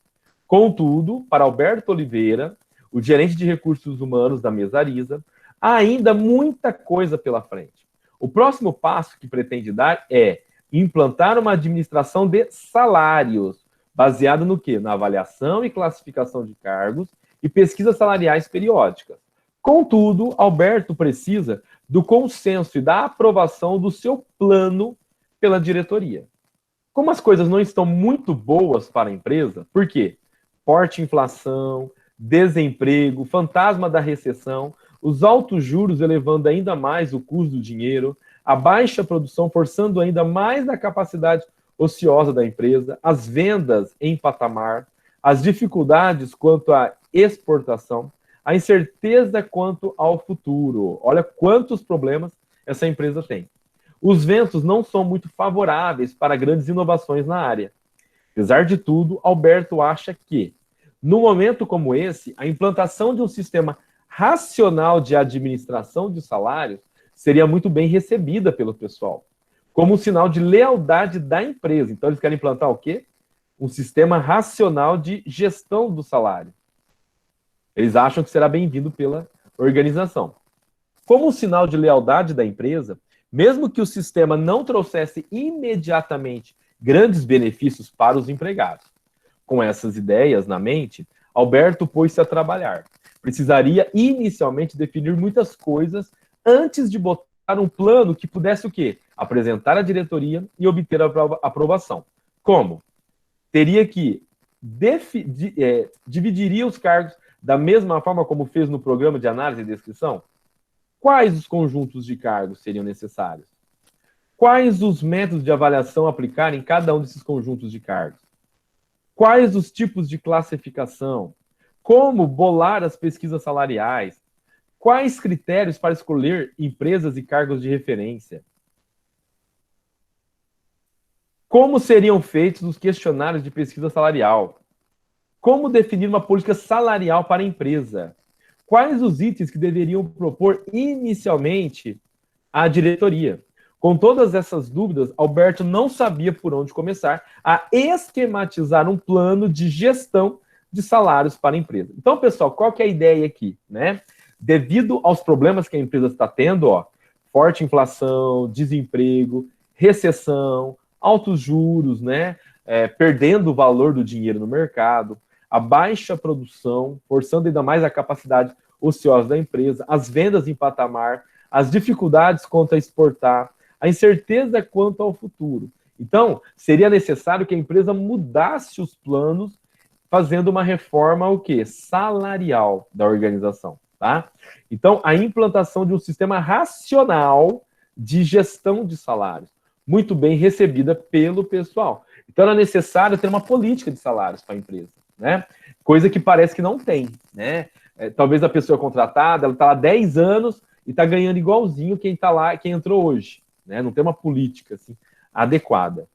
Contudo, para Alberto Oliveira, o gerente de recursos humanos da Mesariza, há ainda muita coisa pela frente. O próximo passo que pretende dar é implantar uma administração de salários, baseado no quê? Na avaliação e classificação de cargos e pesquisas salariais periódicas. Contudo, Alberto precisa do consenso e da aprovação do seu plano pela diretoria. Como as coisas não estão muito boas para a empresa, por quê? Forte inflação, desemprego, fantasma da recessão, os altos juros elevando ainda mais o custo do dinheiro, a baixa produção forçando ainda mais a capacidade ociosa da empresa, as vendas em patamar, as dificuldades quanto à exportação, a incerteza quanto ao futuro. Olha quantos problemas essa empresa tem. Os ventos não são muito favoráveis para grandes inovações na área. Apesar de tudo, Alberto acha que, no momento como esse, a implantação de um sistema racional de administração de salários seria muito bem recebida pelo pessoal, como um sinal de lealdade da empresa. Então, eles querem implantar o quê? Um sistema racional de gestão do salário. Eles acham que será bem-vindo pela organização. Como um sinal de lealdade da empresa, mesmo que o sistema não trouxesse imediatamente grandes benefícios para os empregados. Com essas ideias na mente, Alberto pôs-se a trabalhar. Precisaria inicialmente definir muitas coisas antes de botar um plano que pudesse o quê? Apresentar à diretoria e obter a aprovação. Como? Teria que dividiria os cargos da mesma forma como fez no programa de análise e descrição? Quais os conjuntos de cargos seriam necessários? Quais os métodos de avaliação aplicar em cada um desses conjuntos de cargos? Quais os tipos de classificação? Como bolar as pesquisas salariais? Quais critérios para escolher empresas e cargos de referência? Como seriam feitos os questionários de pesquisa salarial? Como definir uma política salarial para a empresa? Quais os itens que deveriam propor inicialmente à diretoria? Com todas essas dúvidas, Alberto não sabia por onde começar a esquematizar um plano de gestão de salários para a empresa. Então, pessoal, qual que é a ideia aqui, né? Devido aos problemas que a empresa está tendo, forte inflação, desemprego, recessão, altos juros, né? Perdendo o valor do dinheiro no mercado, a baixa produção, forçando ainda mais a capacidade ociosa da empresa, as vendas em patamar, as dificuldades quanto a exportar, a incerteza quanto ao futuro. Então, seria necessário que a empresa mudasse os planos, fazendo uma reforma o quê? Salarial da organização, tá? Então, a implantação de um sistema racional de gestão de salários, muito bem recebida pelo pessoal. Então, era necessário ter uma política de salários para a empresa, né? Coisa que parece que não tem, né? Talvez a pessoa contratada, ela está lá 10 anos e está ganhando igualzinho quem está lá, quem entrou hoje, né? Não tem uma política assim, adequada.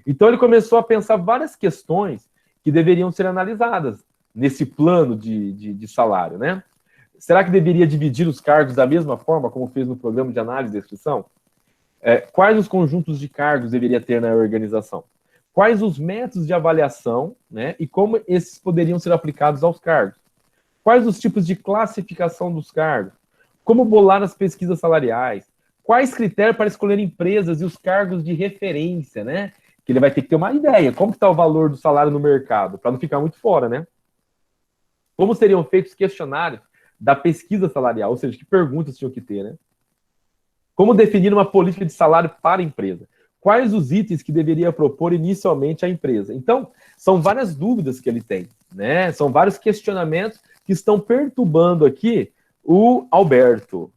Então, ele começou a pensar várias questões que deveriam ser analisadas nesse plano de salário, né? Será que deveria dividir os cargos da mesma forma como fez no programa de análise e descrição? Quais os conjuntos de cargos deveria ter na organização? Quais os métodos de avaliação, né? E como esses poderiam ser aplicados aos cargos? Quais os tipos de classificação dos cargos? Como bolar as pesquisas salariais? Quais critérios para escolher empresas e os cargos de referência, né? Que ele vai ter que ter uma ideia. Como está o valor do salário no mercado? Para não ficar muito fora, né? Como seriam feitos questionários da pesquisa salarial? Ou seja, que perguntas tinham que ter, né? Como definir uma política de salário para a empresa? Quais os itens que deveria propor inicialmente à empresa? Então, são várias dúvidas que ele tem, né? São vários questionamentos que estão perturbando aqui o Alberto.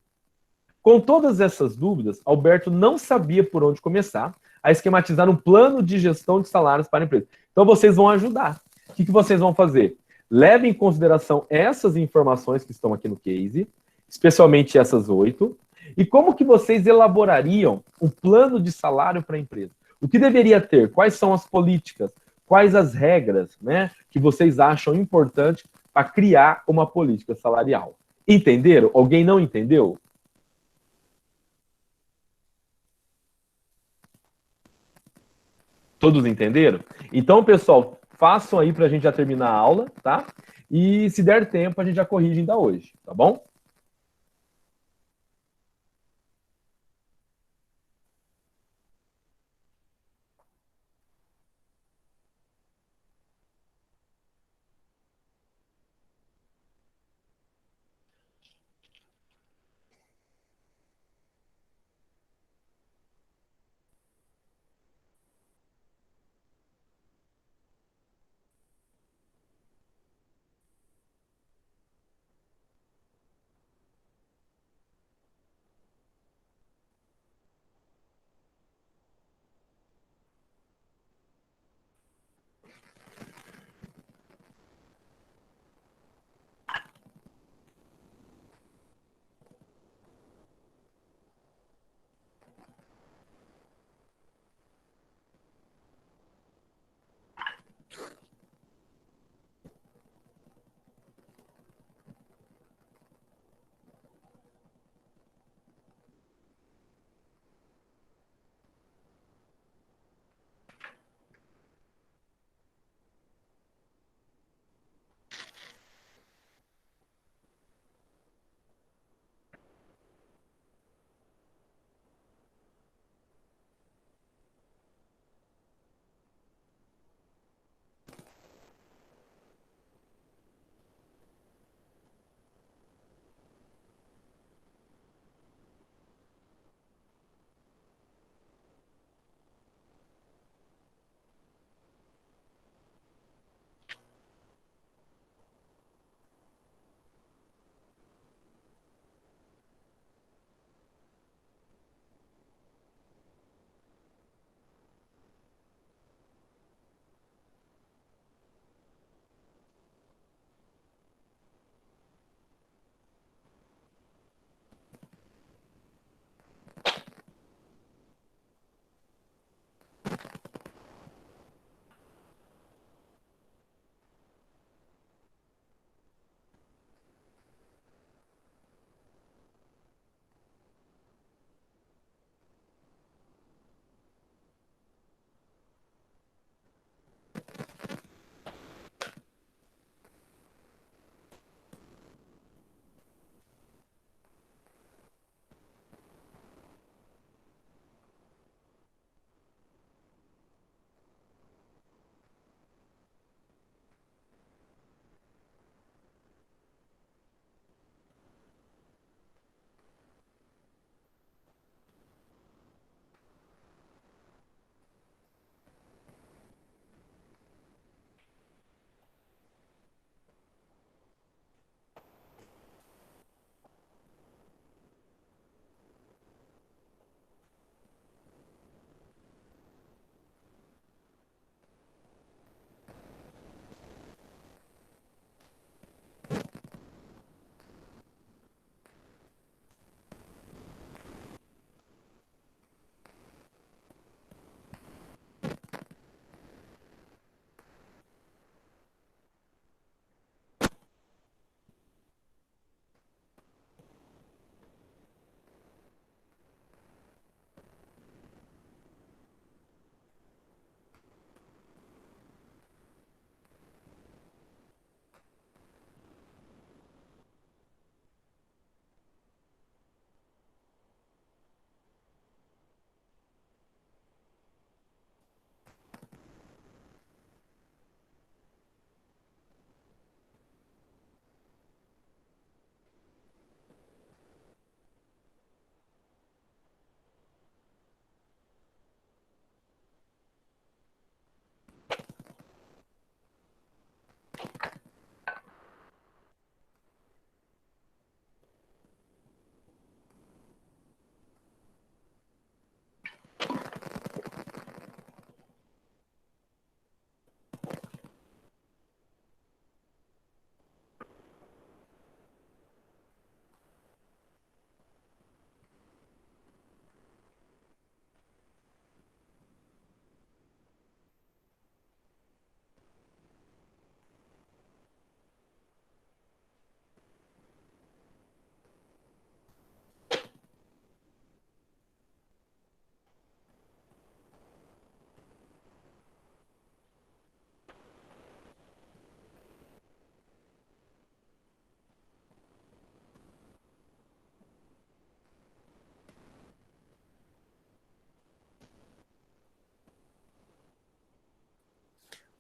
Com todas essas dúvidas, Alberto não sabia por onde começar a esquematizar um plano de gestão de salários para a empresa. Então, vocês vão ajudar. O que vocês vão fazer? Levem em consideração essas informações que estão aqui no case, especialmente essas 8, e como que vocês elaborariam um plano de salário para a empresa? O que deveria ter? Quais são as políticas? Quais as regras, né, que vocês acham importante para criar uma política salarial? Entenderam? Alguém não entendeu? Todos entenderam? Então, pessoal, façam aí para a gente já terminar a aula, tá? E se der tempo, a gente já corrige ainda hoje, tá bom?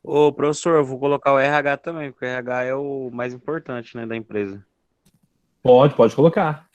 Ô, professor, eu vou colocar o RH também, porque o RH é o mais importante, né, da empresa. Pode colocar.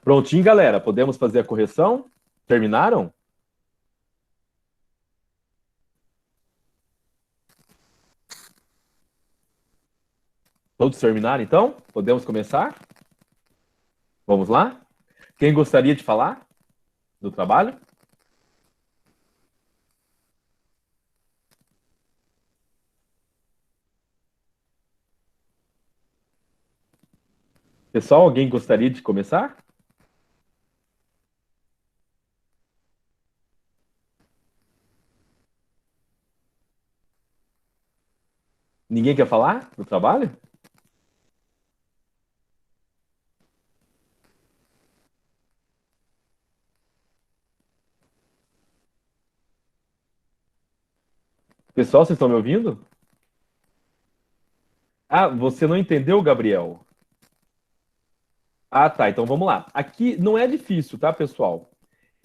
Prontinho, galera. Podemos fazer a correção? Terminaram? Todos terminaram, então? Podemos começar? Vamos lá? Quem gostaria de falar do trabalho? Pessoal, alguém gostaria de começar? Ninguém quer falar do trabalho? Pessoal, vocês estão me ouvindo? Ah, você não entendeu, Gabriel? Ah, tá. Então vamos lá. Aqui não é difícil, tá, pessoal?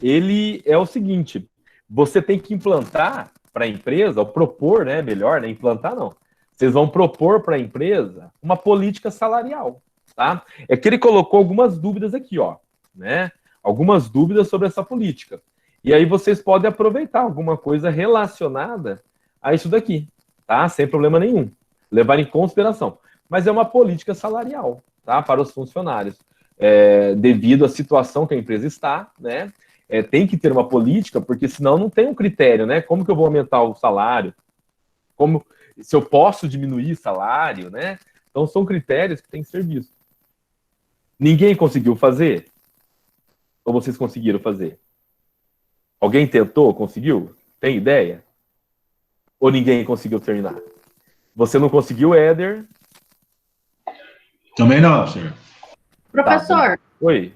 Ele é o seguinte: você tem que implantar para a empresa, ou propor, né? Melhor, né? Implantar não. Vocês vão propor para a empresa uma política salarial, tá? É que ele colocou algumas dúvidas aqui, ó, né? Algumas dúvidas sobre essa política. E aí vocês podem aproveitar alguma coisa relacionada a isso daqui, tá? Sem problema nenhum. Levar em consideração. Mas é uma política salarial, tá? Para os funcionários. Devido à situação que a empresa está, né? Tem que ter uma política, porque senão não tem um critério, né? Como que eu vou aumentar o salário? Como se eu posso diminuir o salário, né? Então são critérios que têm que ser vistos. Ninguém conseguiu fazer? Ou vocês conseguiram fazer? Alguém tentou? Conseguiu? Tem ideia? Ou ninguém conseguiu terminar? Você não conseguiu, Éder? Também não, senhor. Professor, Tá. Oi.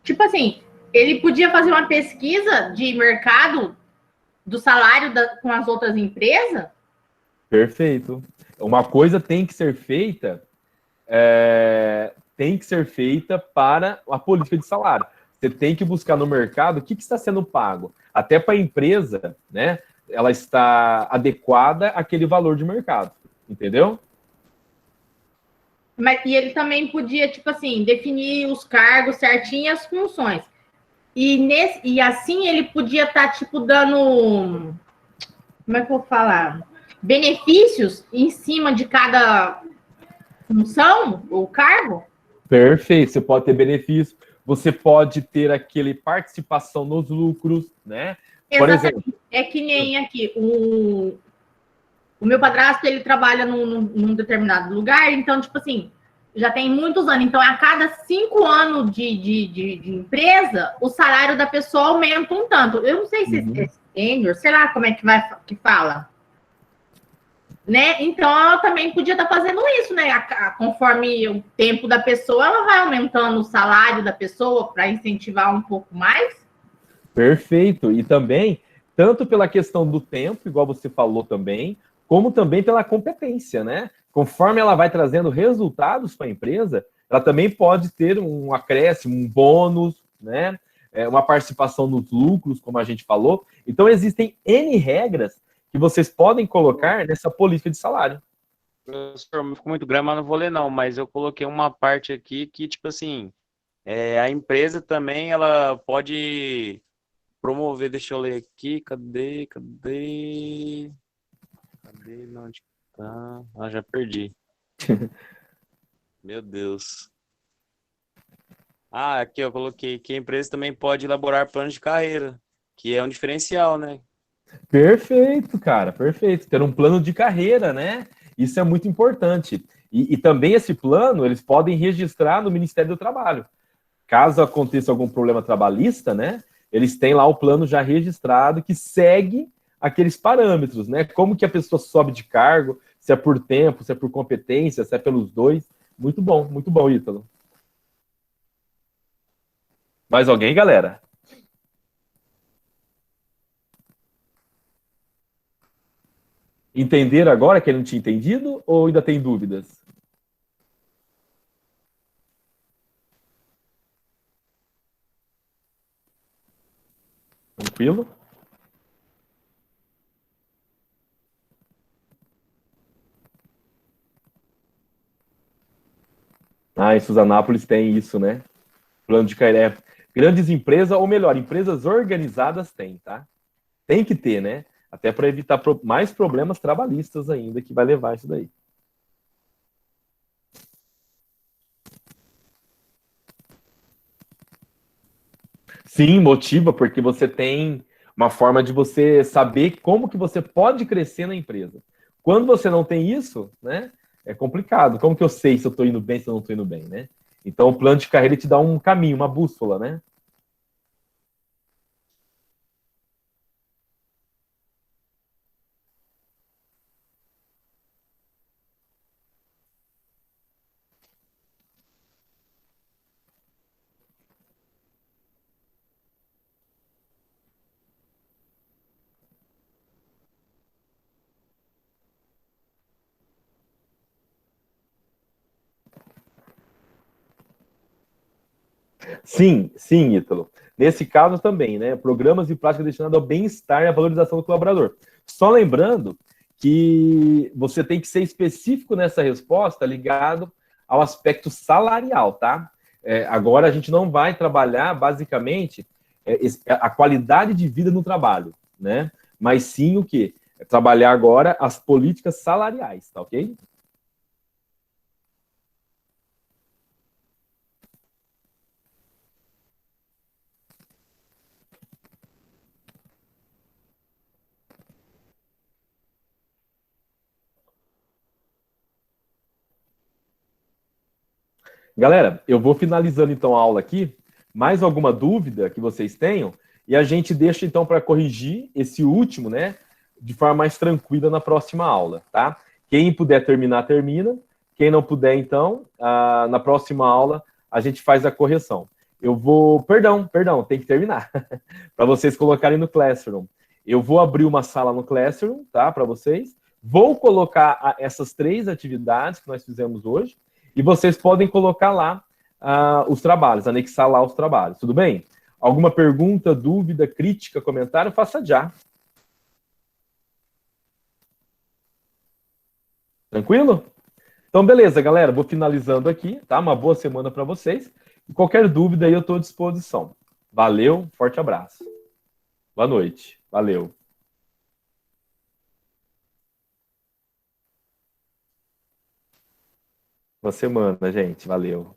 tipo assim, ele podia fazer uma pesquisa de mercado do salário com as outras empresas? Perfeito. Uma coisa tem que ser feita, para a política de salário. Você tem que buscar no mercado o que está sendo pago. Até para a empresa, né? Ela está adequada àquele valor de mercado. Entendeu? E ele também podia, tipo assim, definir os cargos certinho e as funções. E assim ele podia estar, tipo, dando. Como é que eu vou falar? Benefícios em cima de cada função ou cargo? Perfeito. Você pode ter benefício, você pode ter aquele participação nos lucros, né? Por exemplo. É que nem aqui, o meu padrasto, ele trabalha num determinado lugar, então, tipo assim, já tem muitos anos. Então, a cada 5 anos de empresa, o salário da pessoa aumenta um tanto. Eu não sei se é sênior, sei lá como é que fala. Né? Então, ela também podia estar fazendo isso, né? Conforme o tempo da pessoa, ela vai aumentando o salário da pessoa para incentivar um pouco mais. Perfeito. E também, tanto pela questão do tempo, igual você falou também, como também pela competência, né? Conforme ela vai trazendo resultados para a empresa, ela também pode ter um acréscimo, um bônus, né? Uma participação nos lucros, como a gente falou. Então, existem N regras que vocês podem colocar nessa política de salário. Professor, ficou muito grande, mas não vou ler não, mas eu coloquei uma parte aqui que, tipo assim, a empresa também, ela pode promover, deixa eu ler aqui, cadê, não, onde tá? Ah, já perdi. Meu Deus. Ah, aqui eu coloquei que a empresa também pode elaborar planos de carreira, que é um diferencial, né? Perfeito, cara, perfeito. Ter um plano de carreira, né? Isso é muito importante. E também esse plano, eles podem registrar no Ministério do Trabalho. Caso aconteça algum problema trabalhista, né? Eles têm lá o plano já registrado que segue aqueles parâmetros, né? Como que a pessoa sobe de cargo, se é por tempo, se é por competência, se é pelos dois. Muito bom, Ítalo. Mais alguém, galera? Entenderam agora que ele não tinha entendido ou ainda tem dúvidas? Tranquilo? Ah, em Suzanápolis tem isso, né? Plano de carreira. Grandes empresas, ou melhor, empresas organizadas têm, tá? Tem que ter, né? Até para evitar mais problemas trabalhistas ainda que vai levar isso daí. Sim, motiva, porque você tem uma forma de você saber como que você pode crescer na empresa. Quando você não tem isso, né, é complicado. Como que eu sei se eu estou indo bem, se eu não estou indo bem, né? Então, o plano de carreira te dá um caminho, uma bússola, né? Sim, sim, Ítalo. Nesse caso também, né? Programas e práticas destinados ao bem-estar e à valorização do colaborador. Só lembrando que você tem que ser específico nessa resposta ligado ao aspecto salarial, tá? Agora a gente não vai trabalhar, basicamente, a qualidade de vida no trabalho, né? Mas sim o quê? Trabalhar agora as políticas salariais, tá ok? Galera, eu vou finalizando então a aula aqui. Mais alguma dúvida que vocês tenham? E a gente deixa então para corrigir esse último, né? De forma mais tranquila na próxima aula, tá? Quem puder terminar, termina. Quem não puder, então, na próxima aula a gente faz a correção. Eu vou. Perdão, tem que terminar. Para vocês colocarem no Classroom. Eu vou abrir uma sala no Classroom, tá? Para vocês. Vou colocar essas 3 atividades que nós fizemos hoje. E vocês podem colocar lá os trabalhos, anexar lá os trabalhos, tudo bem? Alguma pergunta, dúvida, crítica, comentário, faça já. Tranquilo? Então, beleza, galera, vou finalizando aqui, tá? Uma boa semana para vocês. E qualquer dúvida aí eu estou à disposição. Valeu, forte abraço. Boa noite. Valeu. Boa semana, gente. Valeu.